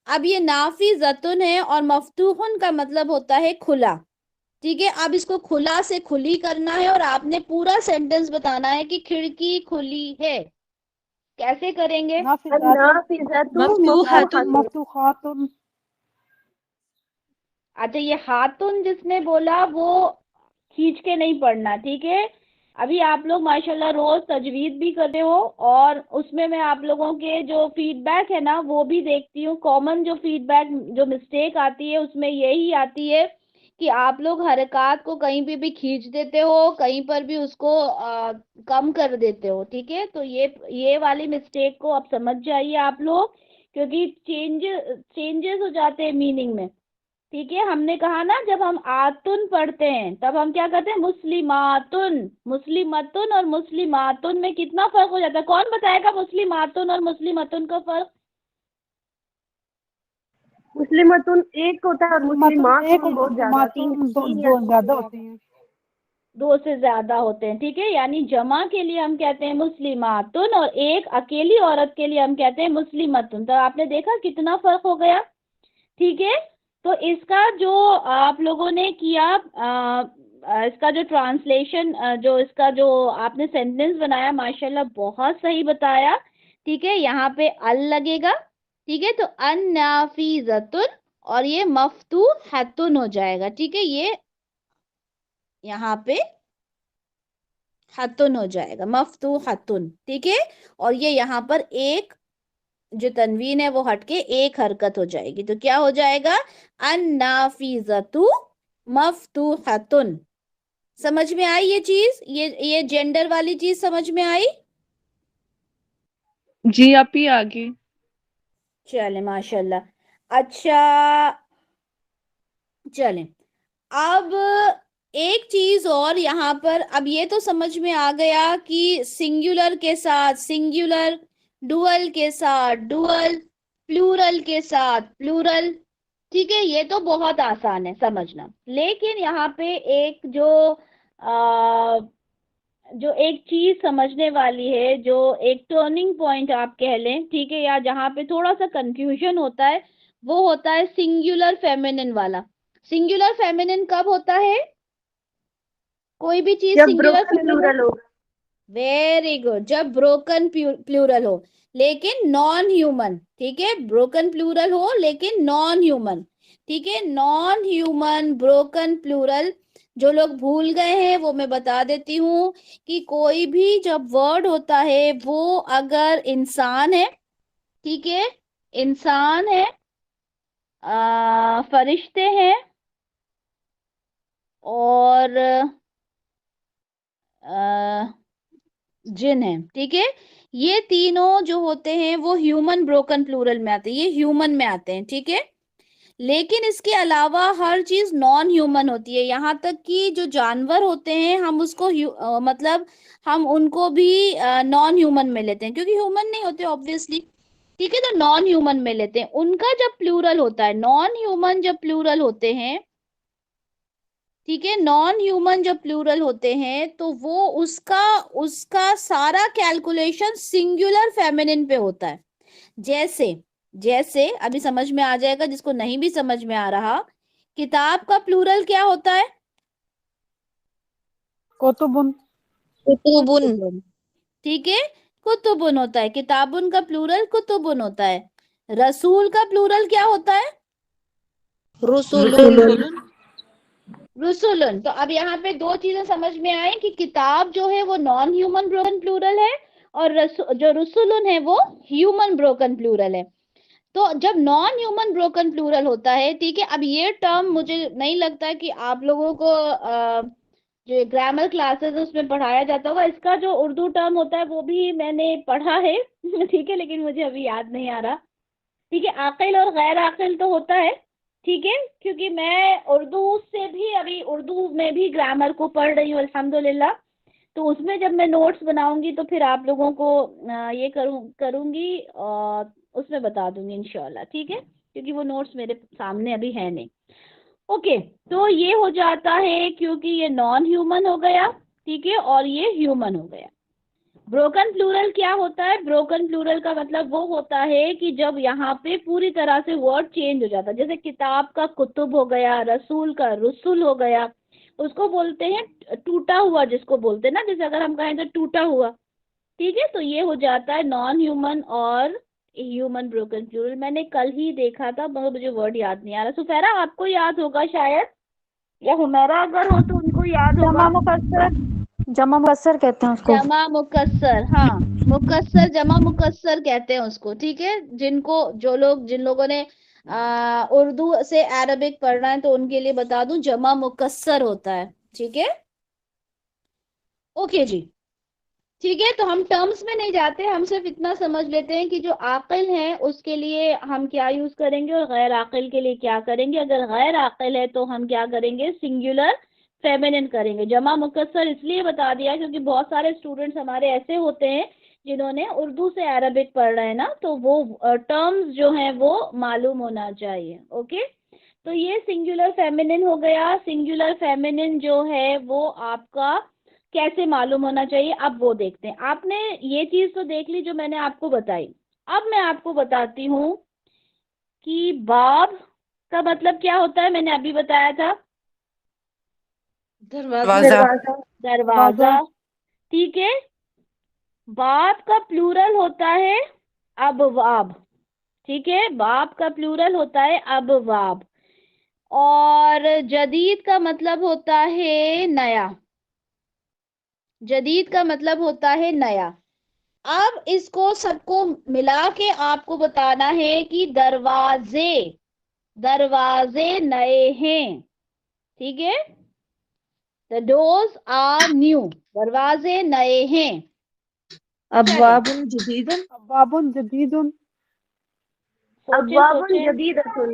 अब ये नाफिजतुन है और मफ्तूहुन का मतलब होता है खुला। ठीक है, अब इसको खुला से खुली करना है और आपने पूरा सेंटेंस बताना है कि खिड़की खुली है। कैसे करेंगे? अन्नाफिज़तु मफ्तूहातुन। मफ्तूहतुन। मफ्तूहातुन। अच्छा, ये हातुन जिसने बोला वो खींच के नहीं पढ़ना। ठीक है, अभी आप लोग माशाल्लाह रोज तजवीद भी करते हो, और उसमें मैं आप लोगों के जो फीडबैक है ना वो भी देखती हूँ। कॉमन जो फीडबैक, जो मिस्टेक आती है उसमें यही आती है कि आप लोग हरकत को कहीं भी खींच देते हो, कहीं पर भी उसको कम कर देते हो। ठीक है, तो ये वाली मिस्टेक को अब समझ जाइए आप लोग, क्योंकि चेंजेस हो जाते हैं मीनिंग में। ठीक है, हमने कहा ना जब हम आतुन पढ़ते हैं तब हम क्या कहते हैं? मुस्लिमातुन। मुस्लिमतुन और मुस्लिमातुन में कितना फर्क हो जाता है? कौन बताएगा मुस्लिमातुन और मुस्लिमतुन का फर्क? मुस्लिमतुन एक होता है और मुस्लिमातुन एक मुस्लिमातुन और बहुत ज्यादा, मुस्लिमातुन दो तीन या दो ज्यादा होती हैं। दो से ज्यादा होते हैं। ठीक है, यानी जमा के लिए हम कहते हैं मुस्लिमातुन और एक अकेली औरत के लिए हम कहते हैं मुस्लिमतुन। तो आपने देखा कितना फर्क हो गया। ठीक है, तो इसका जो आप लोगों ने किया, इसका जो ट्रांसलेशन, जो इसका जो आपने सेंटेंस बनाया, माशाल्लाह बहुत सही बताया। ठीक है, यहाँ पे अल लगेगा। ठीक है, तो अन्नाफिजतुन और ये मफ्तूहतुन हो जाएगा। ठीक है, ये यहाँ पे हतुन हो जाएगा, मफ्तूहतुन। ठीक है, और ये यहाँ पर एक जो तनवीन है वो हटके एक हरकत हो जाएगी, तो क्या हो जाएगा? अन्नाफिजतु मफ्तूहतुन। समझ में आई ये चीज? ये जेंडर वाली चीज समझ में आई? जी आप ही आगे। चले, माशाल्लाह। अच्छा, चलें, अब एक चीज और यहाँ पर। अब ये तो समझ में आ गया कि सिंगुलर के साथ सिंगुलर, डुअल के साथ डुअल, प्लूरल के साथ प्लूरल। ठीक है, ये तो बहुत आसान है समझना। लेकिन यहाँ पे एक जो जो एक चीज समझने वाली है, जो एक टर्निंग पॉइंट आप कह लें, ठीक है, या जहाँ पे थोड़ा सा कंफ्यूजन होता है, वो होता है सिंगुलर फेमिनिन वाला। सिंगुलर फेमिनिन कब होता है? कोई भी चीज जब सिंगुलर ब्रोकन फेमिनिन, प्लूरल हो। वेरी गुड, जब ब्रोकन प्लूरल हो लेकिन नॉन ह्यूमन, ठीक है, ब्रोकन प्लूरल हो लेकिन नॉन ह्यूमन, ठीक है, नॉन ह्यूमन ब्रोकन प्लूरल। जो लोग भूल गए हैं वो मैं बता देती हूँ कि कोई भी जब वर्ड होता है वो अगर इंसान है, ठीक है, इंसान है, फरिश्ते हैं और जिन है, ठीक है, ये तीनों जो होते हैं वो ह्यूमन ब्रोकन प्लूरल में आते हैं, ये ह्यूमन में आते हैं, ठीक है। लेकिन इसके अलावा हर चीज नॉन ह्यूमन होती है, यहाँ तक कि जो जानवर होते हैं हम उसको मतलब हम उनको भी नॉन ह्यूमन में लेते हैं, क्योंकि ह्यूमन नहीं होते ऑब्वियसली, ठीक है, तो नॉन ह्यूमन में लेते हैं। उनका जब प्लूरल होता है, नॉन ह्यूमन जब प्लूरल होते हैं, ठीक है, नॉन ह्यूमन जब प्लूरल होते हैं तो वो उसका उसका सारा कैलकुलेशन सिंगुलर फेमिनिन पे होता है। जैसे जैसे अभी समझ में आ जाएगा जिसको नहीं भी समझ में आ रहा, किताब का प्लूरल क्या होता है? कुतुबुन। कुतुबुन, ठीक है, कुतुबुन होता है। किताबुन का प्लूरल कुतुबुन होता है। रसूल का प्लूरल क्या होता है? रुसुलुन। रुसुलन। तो अब यहाँ पे दो चीजें समझ में आई कि किताब जो है वो नॉन ह्यूमन ब्रोकन प्लूरल है और जो रुसुलन है वो ह्यूमन ब्रोकन प्लूरल है। तो जब नॉन ह्यूमन ब्रोकन प्लूरल होता है, ठीक है, अब ये टर्म मुझे नहीं लगता कि आप लोगों को जो ग्रामर क्लासेस उसमें पढ़ाया जाता होगा। इसका जो उर्दू टर्म होता है वो भी मैंने पढ़ा है ठीक है, लेकिन मुझे अभी याद नहीं आ रहा, ठीक है। आकिल और गैर आकिल तो होता है, ठीक है, क्योंकि मैं उर्दू से भी अभी उर्दू में भी ग्रामर को पढ़ रही हूँ अल्हम्दुलिल्लाह। तो उसमें जब मैं नोट्स बनाऊंगी तो फिर आप लोगों को ये करूंगी और उसमें बता दूंगी इंशाल्लाह, ठीक है, क्योंकि वो नोट्स मेरे सामने अभी है नहीं। ओके, तो ये हो जाता है क्योंकि ये नॉन ह्यूमन हो गया, ठीक है, और ये ह्यूमन हो गया। ब्रोकन प्लूरल क्या होता है? ब्रोकन प्लूरल का मतलब वो होता है कि जब यहाँ पे पूरी तरह से वर्ड चेंज हो जाता है, जैसे किताब का कुतुब हो गया, रसूल का रुसुल हो गया, उसको बोलते हैं टूटा हुआ, जिसको बोलते हैं ना, जैसे अगर हम कहें तो टूटा हुआ, ठीक है। तो ये हो जाता है नॉन ह्यूमन और ह्यूमन ब्रोकन प्लूरल। मैंने कल ही देखा था मगर मुझे वर्ड याद नहीं आ रहा। सुफेरा आपको याद होगा शायद, या हुमैरा अगर हो तो उनको याद होगा। जमा मुकस्सर कहते हैं उसको। जमा मुकस्सर, हाँ, मुकस्सर जमा मुकस्सर कहते हैं उसको, ठीक है। जिन लोगों ने उर्दू से अरबिक पढ़ना है तो उनके लिए बता दूं, जमा मुकस्सर होता है, ठीक है। ओके जी, ठीक है, तो हम टर्म्स में नहीं जाते, हम सिर्फ इतना समझ लेते हैं कि जो आकिल है उसके लिए हम क्या यूज करेंगे और गैर आकिल के लिए क्या करेंगे। अगर गैर आकिल है तो हम क्या करेंगे? सिंगुलर फेमिनिन करेंगे। जमा मुकस्सर इसलिए बता दिया क्योंकि बहुत सारे स्टूडेंट्स हमारे ऐसे होते हैं जिन्होंने उर्दू से अरबिक पढ़ रहे हैं ना, तो वो टर्म्स जो हैं वो मालूम होना चाहिए। ओके, तो ये सिंगुलर फेमिनिन हो गया। सिंगुलर फेमिनिन जो है वो आपका कैसे मालूम होना चाहिए, अब वो देखते हैं। आपने ये चीज तो देख ली जो मैंने आपको बताई। अब मैं आपको बताती हूँ कि बाब का मतलब क्या होता है। मैंने अभी बताया था, दरवाजा। दरवाजा, ठीक है। बाब का प्लूरल होता है अबवाब, ठीक है, बाब का प्लूरल होता है अबवाब। और जदीद का मतलब होता है नया, जदीद का मतलब होता है नया। अब इसको सबको मिला के आपको बताना है कि दरवाजे, दरवाजे नए हैं, ठीक है। द डोर्स आर न्यू, दरवाजे नए हैं। अब्वाबुन जदीदुन। अब्वाबुन जदीदुन। सोचे अब्वाबुन सोचे, जदीदतुन।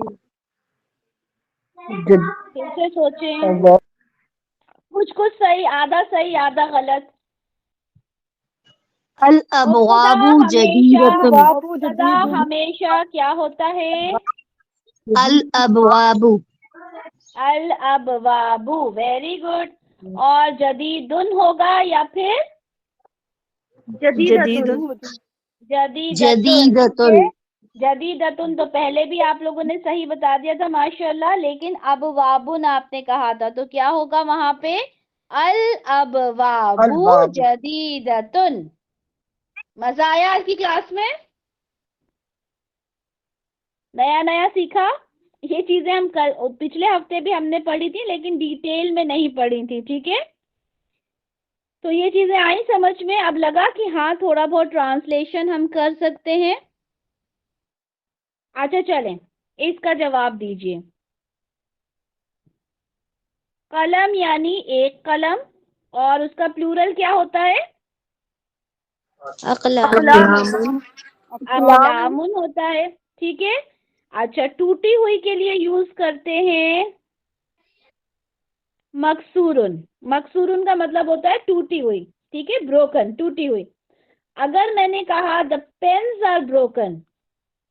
फिर से सोचें, कुछ कुछ सही, आधा सही आधा गलत। अल अबवाबु जदीदतुन। मुब्तदा हमेशा क्या होता है? अल अबवाबु। अल अबवाबु, वेरी गुड। और जदीदुन होगा या फिर जदीदतुन। जदीदतुन। जदीदतुन तो पहले भी आप लोगों ने सही बता दिया था माशाल्लाह, लेकिन अबवाबुन आपने कहा था, तो क्या होगा वहां पे? अल अबवाबु अलबाब। जदीदतुन। मजा आया आज की क्लास में? नया नया सीखा? ये चीजें हम कल पिछले हफ्ते भी हमने पढ़ी थी, लेकिन डिटेल में नहीं पढ़ी थी, ठीक है? तो ये चीजें आई समझ में, अब लगा कि हाँ थोड़ा बहुत ट्रांसलेशन हम कर सकते हैं। अच्छा चलें, इसका जवाब दीजिए। कलम यानी एक कलम, और उसका प्लूरल क्या होता है? अक़लाम। अक़लामुन होता है, ठीक है। अच्छा, टूटी हुई के लिए यूज करते हैं मकसूरुन। मकसूरुन का मतलब होता है टूटी हुई, ठीक है, ब्रोकन, टूटी हुई। अगर मैंने कहा the pens are broken,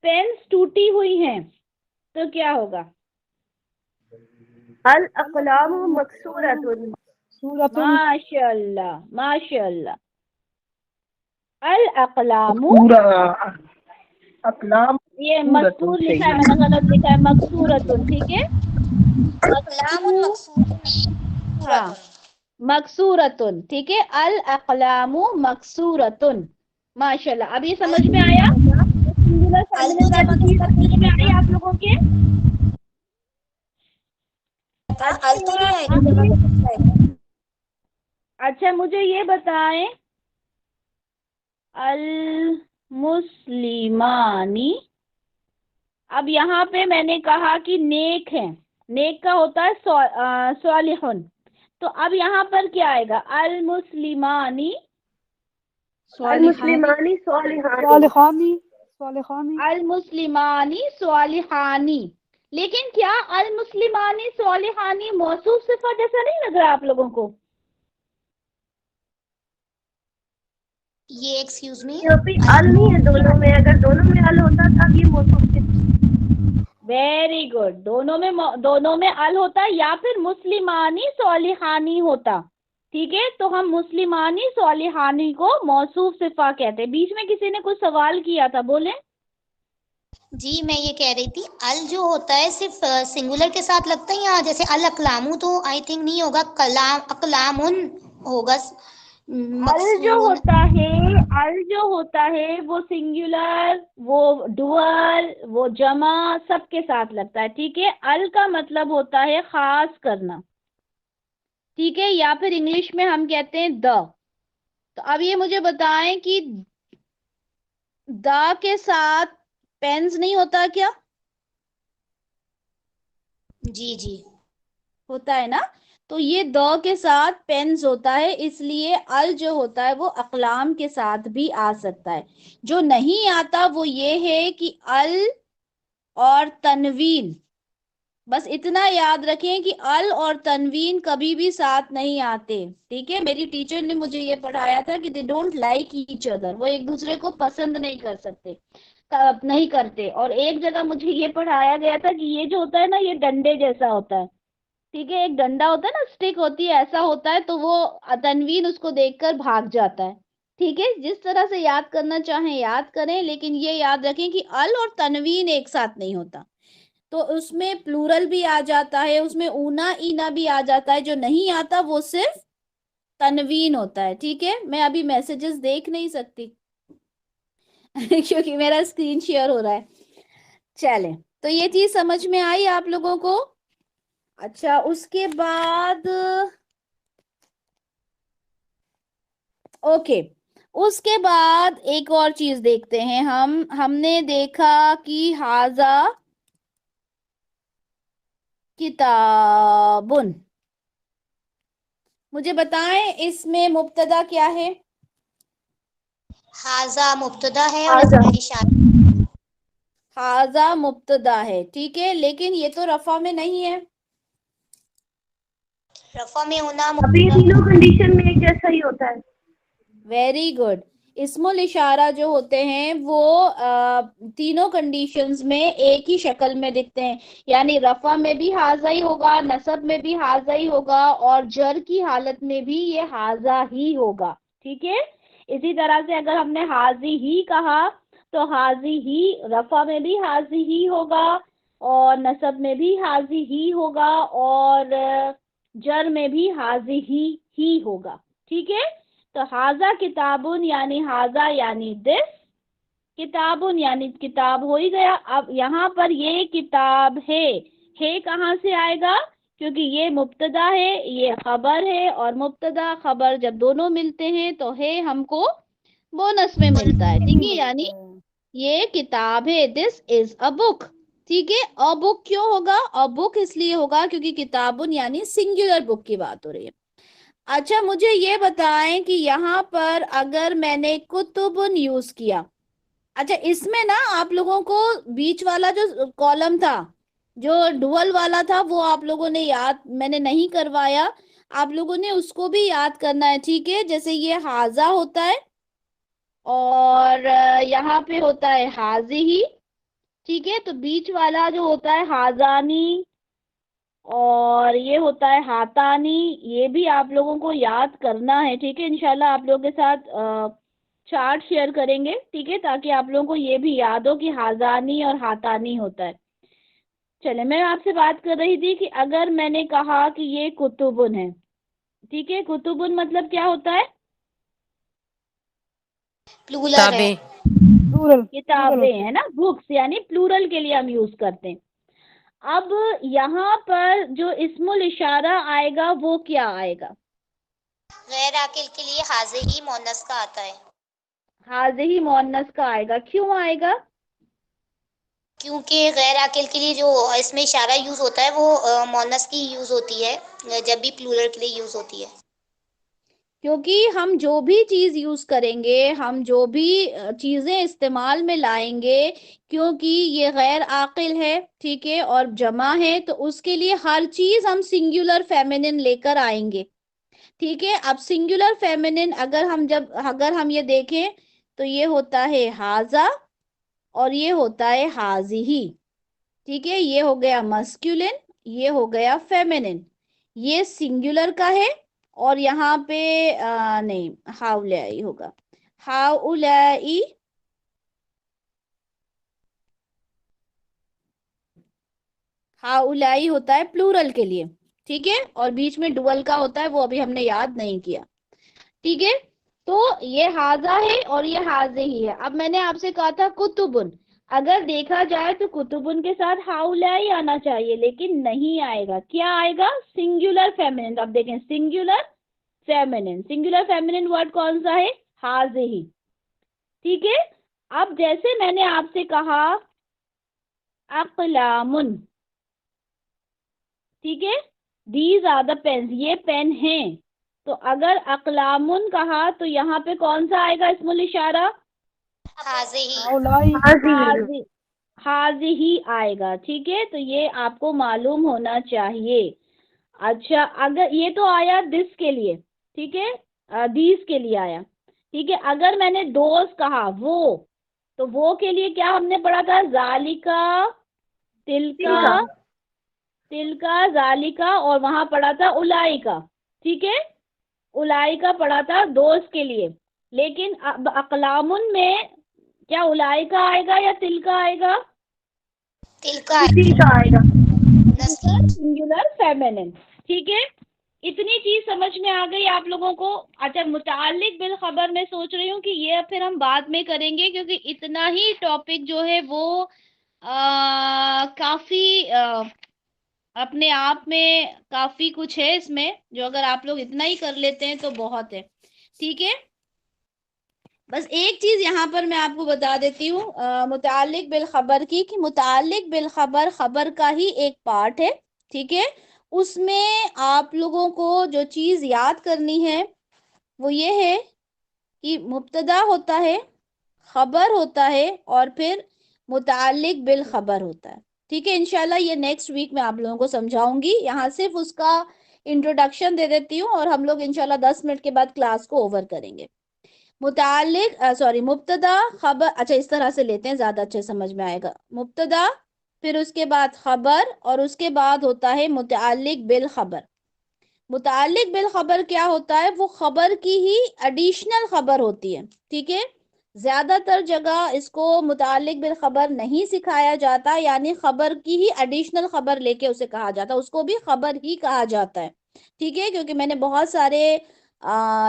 pens टूटी हुई हैं, तो क्या होगा? अल अक़लाम मकसूरतुन। सूरतुन। माशाल्लाह माशाल्लाह। अल अक़लामु, पूरा अकलाम ये सूरतुन मकसूर लिखा है, सही। मैंने गलत लिखा है, मकसूरतुन, ठीक है। अक़लामुन हाँ, मकसूरतुन, ठीक है। अल अक़लामु मकसूरतुन। माशाल्लाह, अब ये समझ में आया? सिंगुलर अल तो जब फेमिनिन समझ में आई आप लोगों के? अल तो नहीं आएगा जब आएगा। अच्छा, मुझे ये बताएं, अल मुस्लिमानी, अब यहाँ पे मैंने कहा कि नेक है, नेक का होता है स्वालिहुन, तो अब यहाँ पर क्या आएगा? अल मुस्लिमानी, अल मुस्लिमानी स्वालिहानी। सालिहानी। सालिहानी। अल मुस्लिमानी स्वालिहानी। लेकिन क्या अल मुस्लिमानी स्वालिहानी मौसूफ सिफा जैसा नहीं लग रहा आप लोगों को? ये एक्सक्यूज मी, यहाँ पे अल नहीं है दोनों में, अगर दोनों में अल होता तब ये मौसूफ थे। वेरी गुड, दोनों में अल होता या फिर मुस्लिमानी स्वालिहानी होता, ठीक है। तो हम मुस्लिमानी स्वालिहानी को मौसूफ सिफा कहते हैं। बीच में किसी ने कुछ सवाल किया था, बोले? जी मैं ये कह रही थी, अल जो होता है सिर्फ सिंगुलर के साथ लगता है, या जैसे अल अक़लामु तो आई थिंक नहीं होगा, कलाम अक़लामुन होगा। अल जो होता है वो सिंगुलर, वो डुअल, वो जमा, सबके साथ लगता है, ठीक है। अल का मतलब होता है खास करना, ठीक है, या फिर इंग्लिश में हम कहते हैं द। तो अब ये मुझे बताएं कि द के साथ पेन्स नहीं होता क्या? जी जी होता है ना। तो ये द के साथ पेन्स होता है, इसलिए अल जो होता है वो अक़लाम के साथ भी आ सकता है। जो नहीं आता वो ये है कि अल और तनवीन, बस इतना याद रखें कि अल और तनवीन कभी भी साथ नहीं आते, ठीक है। मेरी टीचर ने मुझे ये पढ़ाया था कि दे डोंट लाइक ईच अदर, वो एक दूसरे को पसंद नहीं कर सकते, नहीं करते। और एक जगह मुझे ये पढ़ाया गया था कि ये जो होता है ना, ये डंडे जैसा होता है, ठीक है। एक डंडा होता है ना, स्टिक होती है, ऐसा होता है, तो वो तनवीन उसको देखकर भाग जाता है, ठीक है। जिस तरह से याद करना चाहें याद करें, लेकिन ये याद रखें कि अल और तनवीन एक साथ नहीं होता। तो उसमें प्लूरल भी आ जाता है, उसमें ऊना ईना भी आ जाता है, जो नहीं आता वो सिर्फ तनवीन होता है, ठीक है। मैं अभी मैसेजेस देख नहीं सकती क्योंकि मेरा स्क्रीन शेयर हो रहा है। चलें, तो ये चीज समझ में आई आप लोगों को? अच्छा, उसके बाद ओके, उसके बाद एक और चीज देखते हैं हमने देखा कि हाजा किताबुन। मुझे बताएं इसमें मुब्तदा क्या है? हाजा मुब्तदा है और इसमें इशारा। हाजा मुब्तदा है, ठीक है, लेकिन ये तो रफा में नहीं है। रफा में होना अभी तीनों कंडीशन में एक जैसा ही होता है। Very good. इस्मुल इशारा जो होते हैं वो तीनों कंडीशंस में एक ही शक्ल में दिखते हैं, यानी रफा में भी हाजा ही होगा, नसब में भी हाजा ही होगा, और जर की हालत में भी ये हाजा ही होगा। ठीक है, इसी तरह से अगर हमने हाजी ही कहा तो हाजी ही रफा में भी हाजी ही होगा, और नसब में भी हाजी ही होगा, और जर में भी हाजी ही होगा। ठीक है, तो हाजा किताबुन यानी हाजा यानी दिस, किताबुन यानी किताब हो ही गया। अब यहाँ पर ये किताब है कहाँ से आएगा, क्योंकि ये मुब्तदा है, ये खबर है, और मुब्तदा खबर जब दोनों मिलते हैं तो है हमको बोनस में मिलता है। ठीक है, यानी ये किताब है, दिस इज अ बुक। ठीक है, अ बुक क्यों होगा, अ बुक इसलिए होगा क्योंकि किताबुन यानी सिंगुलर बुक की बात हो रही है। अच्छा, मुझे ये बताएं कि यहाँ पर अगर मैंने कुतुबुन यूज किया, अच्छा इसमें ना आप लोगों को बीच वाला जो कॉलम था, जो डुअल वाला था, वो आप लोगों ने याद, मैंने नहीं करवाया, आप लोगों ने उसको भी याद करना है। ठीक है, जैसे ये हाजा होता है और यहाँ पे होता है हाजी ही। ठीक है, तो बीच वाला जो होता है हाजानी और ये होता है हातानी, ये भी आप लोगों को याद करना है। ठीक है, इंशाल्लाह आप लोगों के साथ चार्ट शेयर करेंगे। ठीक है, ताकि आप लोगों को ये भी याद हो कि हाजानी और हातानी होता है। चले, मैं आपसे बात कर रही थी कि अगर मैंने कहा कि ये कुतुबुन है, ठीक है, कुतुबुन मतलब क्या होता है, प्लूरल है। किताबें। प्लूरल किताबें है ना, बुक्स, यानी प्लूरल के लिए हम यूज करते हैं। अब यहाँ पर जो इस्मुल इशारा आएगा वो क्या आएगा, गैर आकिल के लिए हाजे ही मोनस का आता है, हाज़े ही मोअन्नस का आएगा। क्यों आएगा, क्योंकि गैर आकिल के लिए जो इसमें इशारा यूज होता है वो मोनस की यूज होती है जब भी प्लूरल के लिए यूज होती है। क्योंकि हम जो भी चीज यूज करेंगे, हम जो भी चीजें इस्तेमाल में लाएंगे, क्योंकि ये गैर आकिल है, ठीक है, और जमा है, तो उसके लिए हर चीज हम सिंगुलर फेमिनिन लेकर आएंगे। ठीक है, अब सिंगुलर फेमिनिन अगर हम ये देखें तो ये होता है हाजा और ये होता है हाजी ही। ठीक है, ये हो गया मस्कुलिन, ये हो गया फेमिनिन, ये सिंगुलर का है, और यहाँ पे नहीं, हाउलाई होगा, हाउलाई, हाउलाई होता है प्लूरल के लिए। ठीक है, और बीच में डुअल का होता है, वो अभी हमने याद नहीं किया। ठीक है, तो ये हाजा है और ये हाजे ही है। अब मैंने आपसे कहा था कुतुबुन, अगर देखा जाए तो कुतुबुन के साथ हाउलाई आना चाहिए, लेकिन नहीं आएगा। क्या आएगा, सिंगुलर फेमिनिन। अब देखें, singular feminine, singular feminine word कौन सा है, हाजे ही। ठीक है, अब जैसे मैंने आपसे कहा अक़लामुन, ठीक है, दीज आर द पेन्स, ये पेन हैं, तो अगर अक़लामुन कहा तो यहाँ पे कौन सा आएगा इस्मुल इशारा, हाजे ही। हाउलाई हाजी, हाजी ही आएगा। ठीक है, तो ये आपको मालूम होना चाहिए। अच्छा, अगर ये तो आया दिस के लिए, ठीक है, दीस के लिए आया। ठीक है, अगर मैंने दोस्त कहा वो, तो वो के लिए क्या हमने पढ़ा था, जालिका, तिलका, तिलका, जालिका, और वहां पढ़ा था उलाइका। ठीक है, उलाइका पढ़ा था दोस्त के लिए, लेकिन अब अक़लामुन में क्या उलाइका आएगा या तिलका आएगा, तिलका आएगा। Singular feminine. ठीक है, इतनी चीज समझ में आ गई आप लोगों को। अच्छा, मुताल्लिक बिल खबर मैं सोच रही हूँ कि ये फिर हम बाद में करेंगे, क्योंकि इतना ही टॉपिक जो है वो काफी अपने आप में काफी कुछ है इसमें, जो अगर आप लोग इतना ही कर लेते हैं तो बहुत है। ठीक है, बस एक चीज यहाँ पर मैं आपको बता देती हूँ मुताल्लिक बिल खबर की, कि मुताल्लिक बिल खबर खबर का ही एक पार्ट है। ठीक है, उसमें आप लोगों को जो चीज याद करनी है वो ये है कि मुब्तदा होता है, खबर होता है, और फिर मुताल्लिक बिल खबर होता है। ठीक है, इंशाल्लाह ये नेक्स्ट वीक में आप लोगों को समझाऊंगी। यहाँ सिर्फ उसका इंट्रोडक्शन दे देती हूँ और हम लोग इंशाल्लाह 10 मिनट के बाद क्लास को ओवर करेंगे। मुब्तदा खबर, अच्छा इस तरह से लेते हैं, ज्यादा अच्छे समझ में आएगा। मुब्तदा, फिर उसके बाद खबर, और उसके बाद होता है मुतअल्लिक बिल खबर। मुतअल्लिक बिल खबर क्या होता है? वो खबर की ही एडिशनल खबर होती है, ठीक है। ज्यादातर जगह इसको मुतअल्लिक बिल खबर नहीं सिखाया जाता, यानी खबर की ही एडिशनल खबर लेके उसे कहा जाता है, उसको भी खबर ही कहा जाता है, ठीक है। क्योंकि मैंने बहुत सारे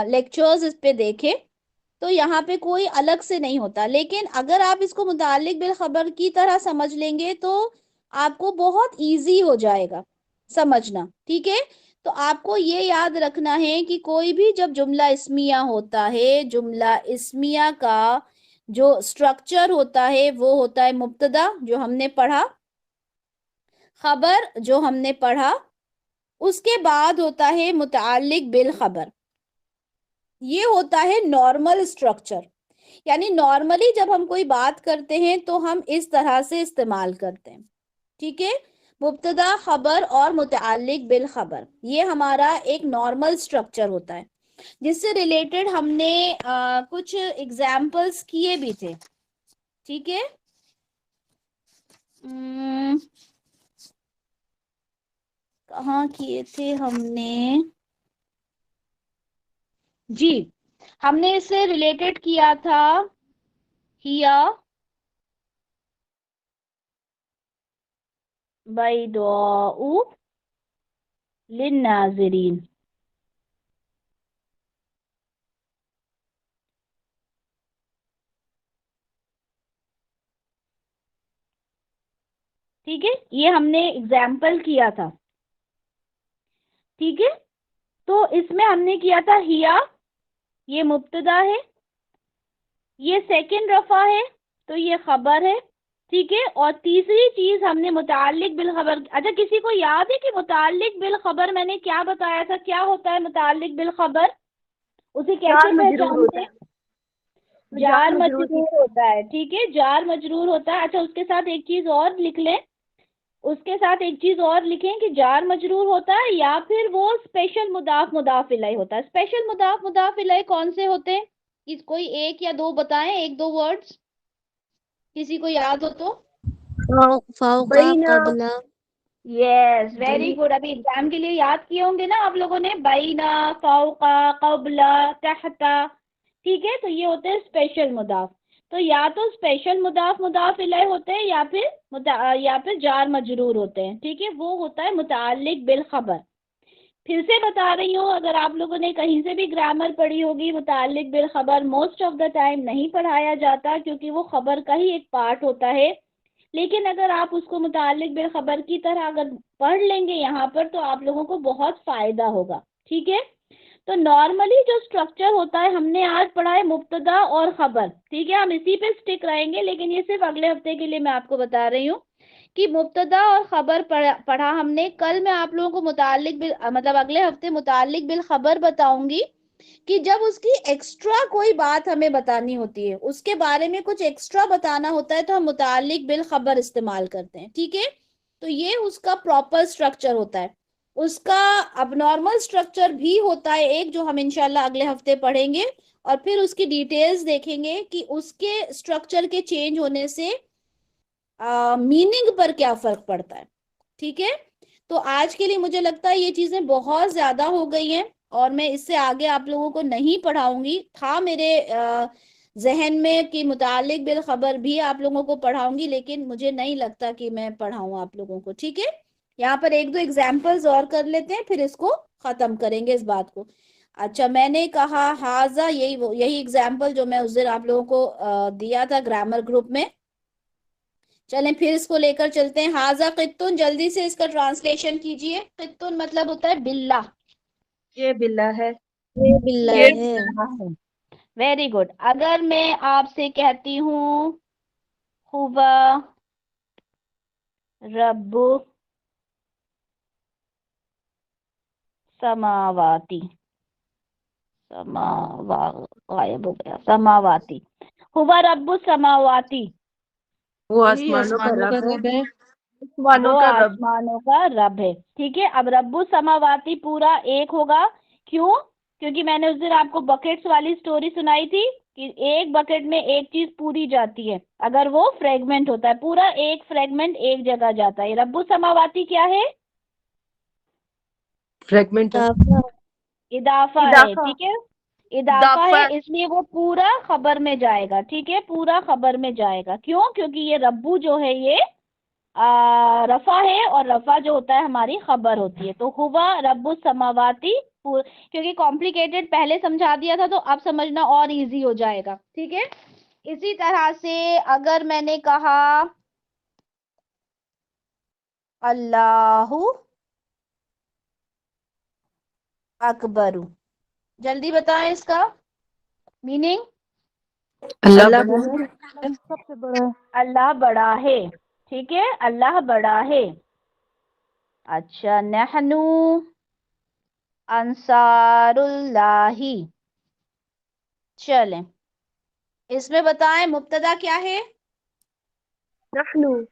लेक्चर्स इस पे देखे, तो यहाँ पे कोई अलग से नहीं होता। लेकिन अगर आप इसको मुतालिक बिल खबर की तरह समझ लेंगे तो आपको बहुत इजी हो जाएगा समझना, ठीक है। तो आपको ये याद रखना है कि कोई भी जब जुमला इस्मिया होता है, जुमला इस्मिया का जो स्ट्रक्चर होता है वो होता है मुब्तदा जो हमने पढ़ा, खबर जो हमने पढ़ा, उसके बाद होता है मुतालिक बिल खबर। ये होता है नॉर्मल स्ट्रक्चर, यानी नॉर्मली जब हम कोई बात करते हैं तो हम इस तरह से इस्तेमाल करते हैं, ठीक है। मुब्तदा, खबर और मुतअल्लिक बिल खबर, ये हमारा एक नॉर्मल स्ट्रक्चर होता है, जिससे रिलेटेड हमने कुछ एग्जाम्पल्स किए भी थे, ठीक है। कहाँ किए थे हमने? जी, हमने इससे रिलेटेड किया था हिया बैदुउ लिन्नाज़िरीन, ठीक है। ये हमने एग्जाम्पल किया था, ठीक है। तो इसमें हमने किया था हिया, ये मुब्तदा है, ये सेकंड रफा है, तो ये खबर है, ठीक है। और तीसरी चीज हमने मुताल्लिक बिल खबर। अच्छा, किसी को याद है कि मुताल्लिक बिल खबर मैंने क्या बताया था? क्या होता है मुताल्लिक बिल खबर? उसे कैसे पहचानते हैं? जार मजरूर होता है, ठीक है, जार मजरूर होता है। अच्छा, उसके साथ एक चीज और लिख लें, उसके साथ एक चीज और लिखें कि जार मजरूर होता है या फिर वो स्पेशल मुदाफ मुदाफ इलैह होता है। स्पेशल मुदाफ मुदाफ इलैह कौन से होते हैं? इस कोई एक या दो बताएं, एक दो वर्ड्स, किसी को याद हो तो। Yes, very good. अभी एग्जाम के लिए याद किए होंगे ना आप लोगों ने, बैना, फौका, कबला, तहता, ठीक है। तो ये होते हैं स्पेशल मुदाफ। तो या तो स्पेशल मुदाफ मुदाफ इलैह होते हैं या फिर जार मजरूर होते हैं, ठीक है। वो होता है मुताल्लिक बिल खबर। फिर से बता रही हूँ, अगर आप लोगों ने कहीं से भी ग्रामर पढ़ी होगी, मुताल्लिक बिल खबर मोस्ट ऑफ द टाइम नहीं पढ़ाया जाता, क्योंकि वो खबर का ही एक पार्ट होता है। लेकिन अगर आप उसको मुताल्लिक बिल खबर की तरह अगर पढ़ लेंगे यहाँ पर, तो आप लोगों को बहुत फायदा होगा, ठीक है। तो नॉर्मली जो स्ट्रक्चर होता है, हमने आज पढ़ा है मुब्तदा और खबर, ठीक है। हम इसी पे स्टिक रहेंगे, लेकिन ये सिर्फ अगले हफ्ते के लिए मैं आपको बता रही हूँ कि मुब्तदा और खबर पढ़ा हमने। कल मैं आप लोगों को मुताल्लिक बिल मतलब अगले हफ्ते मुताल्लिक बिल खबर बताऊंगी कि जब उसकी एक्स्ट्रा कोई बात हमें बतानी होती है, उसके बारे में कुछ एक्स्ट्रा बताना होता है, तो हम मुताल्लिक बिल खबर इस्तेमाल करते हैं, ठीक है। तो ये उसका प्रॉपर स्ट्रक्चर होता है। उसका अबनॉर्मल स्ट्रक्चर भी होता है एक, जो हम इंशाल्लाह अगले हफ्ते पढ़ेंगे, और फिर उसकी डिटेल्स देखेंगे कि उसके स्ट्रक्चर के चेंज होने से मीनिंग पर क्या फर्क पड़ता है, ठीक है। तो आज के लिए मुझे लगता है ये चीजें बहुत ज्यादा हो गई हैं, और मैं इससे आगे आप लोगों को नहीं पढ़ाऊंगी। था मेरे जहन में कि मुतालिक बिल खबर भी आप लोगों को पढ़ाऊंगी, लेकिन मुझे नहीं लगता कि मैं पढ़ाऊं आप लोगों को, ठीक है। यहाँ पर एक दो एग्जाम्पल्स और कर लेते हैं, फिर इसको खत्म करेंगे इस बात को। अच्छा, मैंने कहा हाजा, यही एग्जाम्पल जो मैं उस दिन आप लोगों को दिया था ग्रामर ग्रुप में। चलें फिर इसको लेकर चलते हैं। हाजा कित्तुन, जल्दी से इसका ट्रांसलेशन कीजिए। कित्तुन मतलब होता है बिल्ला, ये बिल्ला है, ये बिल्ला ये है। बिल्ला है। Very good. अगर मैं आपसे कहती हूँ हुवा रब्बु समावाती, गायब हो गया, समावाती, हुवा रब्बु समावाती, वो आसमानों का रब है, वो आसमानों का रब। आसमानों का रब है, ठीक है। अब रब्बु समावाती पूरा एक होगा, क्यों? क्योंकि मैंने उस दिन आपको बकेट्स वाली स्टोरी सुनाई थी, कि एक बकेट में एक चीज पूरी जाती है अगर वो फ्रेगमेंट होता है, पूरा एक फ्रेगमेंट एक जगह जाता है। रब्बु समावाती क्या है? फ्रेगमेंट इदाफा है, ठीक है, इदाफा है, इसलिए वो पूरा खबर में जाएगा, ठीक है, पूरा खबर में जाएगा। क्यों? क्योंकि ये रब्बू जो है ये रफा है, और रफा जो होता है हमारी खबर होती है। तो हुवा रब्बुस समावाती, क्योंकि कॉम्प्लिकेटेड पहले समझा दिया था तो अब समझना और इजी हो जाएगा, ठीक है। इसी तरह से अगर मैंने कहा अल्लाहु अकबरू, जल्दी बताएं इसका मीनिंग। अल्लाह सबसे बड़ा है। अल्लाह बड़ा है, ठीक है, अल्लाह बड़ा है। अच्छा, नहनु अंसारुल्लाही, चलें इसमें बताएं मुब्तदा क्या है? नहनु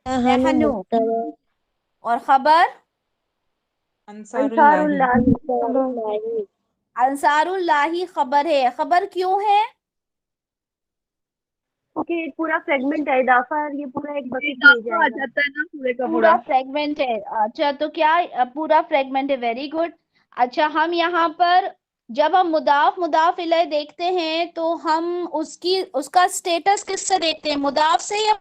नहनु, और खबर अंसारुल्लाही। अंसारुल्लाही खबर है। खबर क्यों है? ओके, पूरा फ्रेगमेंट है, इदाफा, ये पूरा एक बकेट में इजाफा आ जाएगा। जाता है ना पूरे का पूरा पूरा। फ्रेगमेंट है। अच्छा, तो क्या पूरा फ्रेगमेंट है? Very good. अच्छा, हम यहाँ पर जब हम मुदाफ इलैह देखते हैं तो हम उसका स्टेटस किससे देखते हैं? मुदाफ से या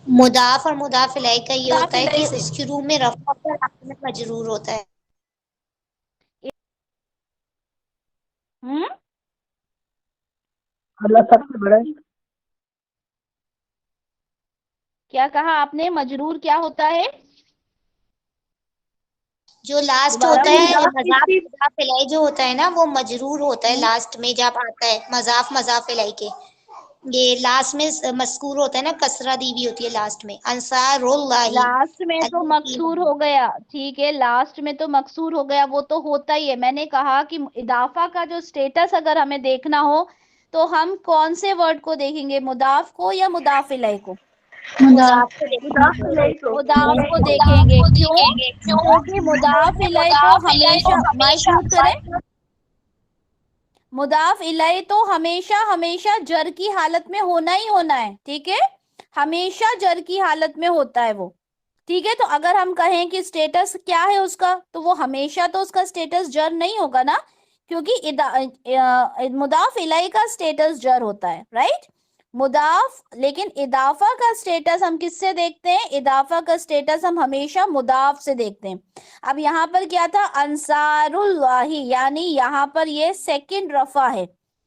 मुदाफ और मुदाफ इलैह का ये मुदाफ होता है कि इलैह से? शुरू में रफा पर आखिर में मजरूर होता है। अल्लाह सबसे बड़ा है। क्या कहा आपने? मजरूर क्या होता है? जो लास्ट दोबारा होता है बोलिए। मजाफ मजाफ इलैह जो होता है ना, वो मजरूर होता है लास्ट में जब आता है मजाफ मजाफ इलैह के। ये लास्ट में मस्कूर होता है ना, कसरा दी हुई होती है लास्ट में, अंसारुल्लाही। लास्ट में तो मकसूर हो गया, ठीक है, लास्ट में तो मकसूर हो गया, वो तो होता ही है। मैंने कहा कि इदाफा का जो स्टेटस अगर हमें देखना हो तो हम कौन से वर्ड को देखेंगे? मुदाफ को या मुदाफ इलैह को? मुदाफ को मुदाफ इलैह को। मुदाफ को देखेंगे। क्यों? क्योंकि मुदाफ इलैह तो हमेशा, माइक म्यूट करें, मुदाफ इलैह तो हमेशा हमेशा जर की हालत में होना ही होना है, ठीक है, हमेशा जर की हालत में होता है वो, ठीक है। तो अगर हम कहें कि स्टेटस क्या है उसका, तो वो हमेशा तो उसका स्टेटस जर नहीं होगा ना, क्योंकि मुदाफ इलैह का स्टेटस जर होता है, राइट, मुदाफ। लेकिन इदाफा का स्टेटस हम किससे देखते हैं? इदाफा का स्टेटस हम हमेशा मुदाफ से देखते हैं। अब यहाँ पर क्या था? अंसारुल्लाही, यानी यहाँ पर ये सेकंड रफा है,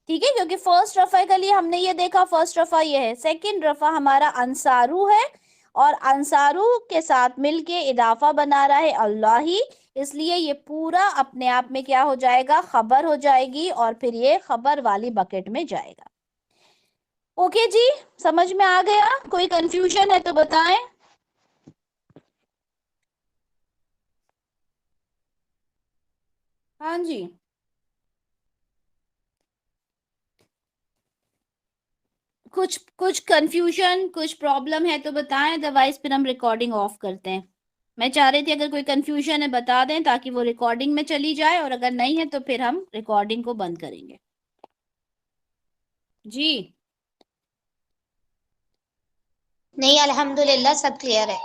ठीक है, क्योंकि फर्स्ट रफा के लिए हमने ये देखा, फर्स्ट रफा ये है, सेकंड रफा हमारा अंसारू है, और अंसारू के साथ मिलके इदाफा बना रहा है अल्लाही, इसलिए ये पूरा अपने आप में क्या हो जाएगा? खबर हो जाएगी, और फिर ये खबर वाली बकेट में जाएगा। ओके जी, समझ में आ गया? कोई कंफ्यूजन है तो बताएं। हाँ जी, कुछ कंफ्यूजन, कुछ प्रॉब्लम है तो बताएं, अदरवाइज फिर हम रिकॉर्डिंग ऑफ करते हैं। मैं चाह रही थी अगर कोई कंफ्यूजन है बता दें ताकि वो रिकॉर्डिंग में चली जाए, और अगर नहीं है तो फिर हम रिकॉर्डिंग को बंद करेंगे। जी नहीं, अल्हम्दुलिल्लाह सब क्लियर है।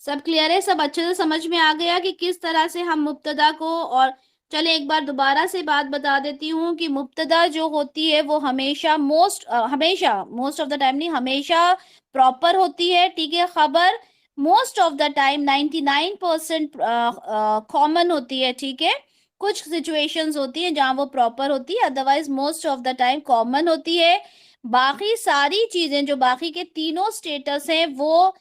सब क्लियर है? सब अच्छे से समझ में आ गया कि किस तरह से हम मुब्तदा को, और चले एक बार दोबारा से बात बता देती हूँ कि मुब्तदा जो होती है वो हमेशा मोस्ट ऑफ द टाइम नहीं, हमेशा प्रॉपर होती है, ठीक है। खबर most of the time 99% common होती है, ठीक है। कुछ सिचुएशंस होती है जहां वो प्रॉपर होती है, otherwise most of the time common होती है। बाकी सारी चीजें जो बाकी के तीनों स्टेटस हैं वो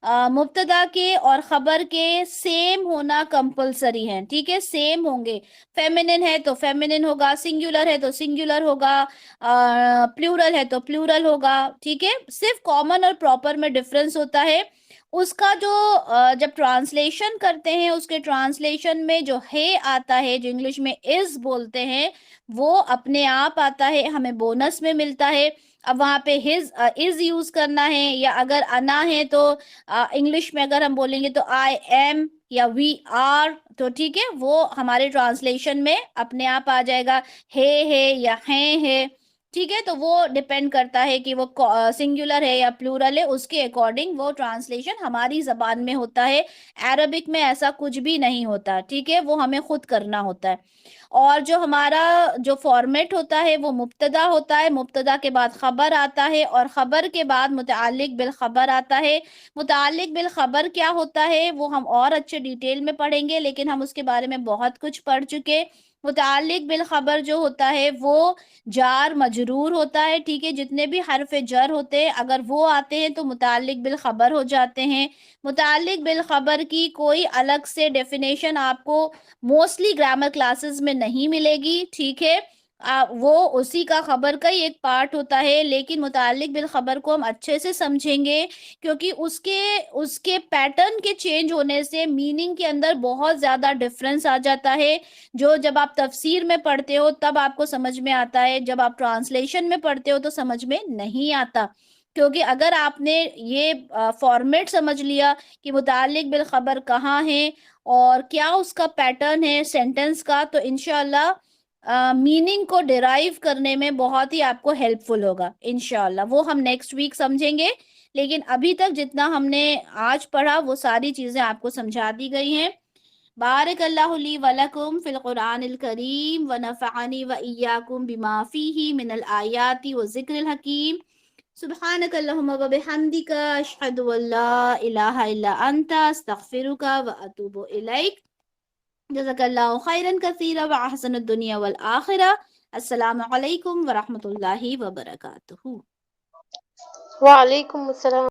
मुब्तदा के और खबर के सेम होना कंपलसरी है, ठीक है, सेम होंगे। फेमिनिन है तो फेमिनिन होगा, सिंगुलर है तो सिंगुलर होगा, प्लूरल है तो प्लूरल होगा, ठीक है। सिर्फ कॉमन और प्रॉपर में डिफरेंस होता है। उसका जो जब ट्रांसलेशन करते हैं, उसके ट्रांसलेशन में जो है आता है, जो इंग्लिश में इज बोलते हैं, वो अपने आप आता है, हमें बोनस में मिलता है। अब वहां पे हिज इज यूज करना है, या अगर अना है तो इंग्लिश में अगर हम बोलेंगे तो आई एम या वी आर, तो ठीक है, वो हमारे ट्रांसलेशन में अपने आप आ जाएगा, है या है, ठीक है। तो वो डिपेंड करता है कि वो सिंगुलर है या प्लूरल है, उसके अकॉर्डिंग वो ट्रांसलेशन हमारी जबान में होता है। अरबिक में ऐसा कुछ भी नहीं होता, ठीक है, वो हमें खुद करना होता है। और जो हमारा जो फॉर्मेट होता है वो मुब्तदा होता है, मुब्तदा के बाद खबर आता है, और खबर के बाद मुतअल्लिक बिल खबर आता है। मुतअल्लिक बिल खबर क्या होता है वो हम और अच्छे डिटेल में पढ़ेंगे, लेकिन हम उसके बारे में बहुत कुछ पढ़ चुके। मुतअल्लिक बिल खबर जो होता है वो जार मजरूर होता है, ठीक है, जितने भी हर्फ जर होते हैं अगर वो आते हैं तो मुतअल्लिक बिल खबर हो जाते हैं। मुतअल्लिक बिल खबर की कोई अलग से डेफिनेशन आपको मोस्टली ग्रामर क्लासेस में नहीं मिलेगी, ठीक है, वो उसी का खबर का ही एक पार्ट होता है। लेकिन मुतालिक बिल खबर को हम अच्छे से समझेंगे, क्योंकि उसके उसके पैटर्न के चेंज होने से मीनिंग के अंदर बहुत ज़्यादा डिफरेंस आ जाता है, जो जब आप तफसीर में पढ़ते हो तब आपको समझ में आता है, जब आप ट्रांसलेशन में पढ़ते हो तो समझ में नहीं आता। क्योंकि अगर आपने ये फॉर्मेट समझ लिया कि मुतालिक बिल खबर कहाँ है और क्या उसका पैटर्न है सेंटेंस का, तो इंशाल्लाह मीनिंग को डिराइव करने में बहुत ही आपको हेल्पफुल होगा इंशाल्लाह। वो हम नेक्स्ट वीक समझेंगे, लेकिन अभी तक जितना हमने आज पढ़ा वो सारी चीजें आपको समझा दी गई हैं। बारकल्लाहु ली व लकुम फिल कुरानिल करीम व नफ़अनी व इय्याकुम बिमा फीही मिनल आयाति व ज़िक्रिल हकीम। सुब्हानकल्लाहुम्मा व बिहम्दिका अशहदु अल्ला इलाहा इल्ला अंता अस्तगफिरुका व अतूबु इलैक। जज़ाकल्लाहु खैरन कसीरा व अहसनुद दुनिया वल आखिरा। अस्सलामु अलैकुम व रहमतुल्लाहि व बरकातुहू। वालेकुम अस्सलाम।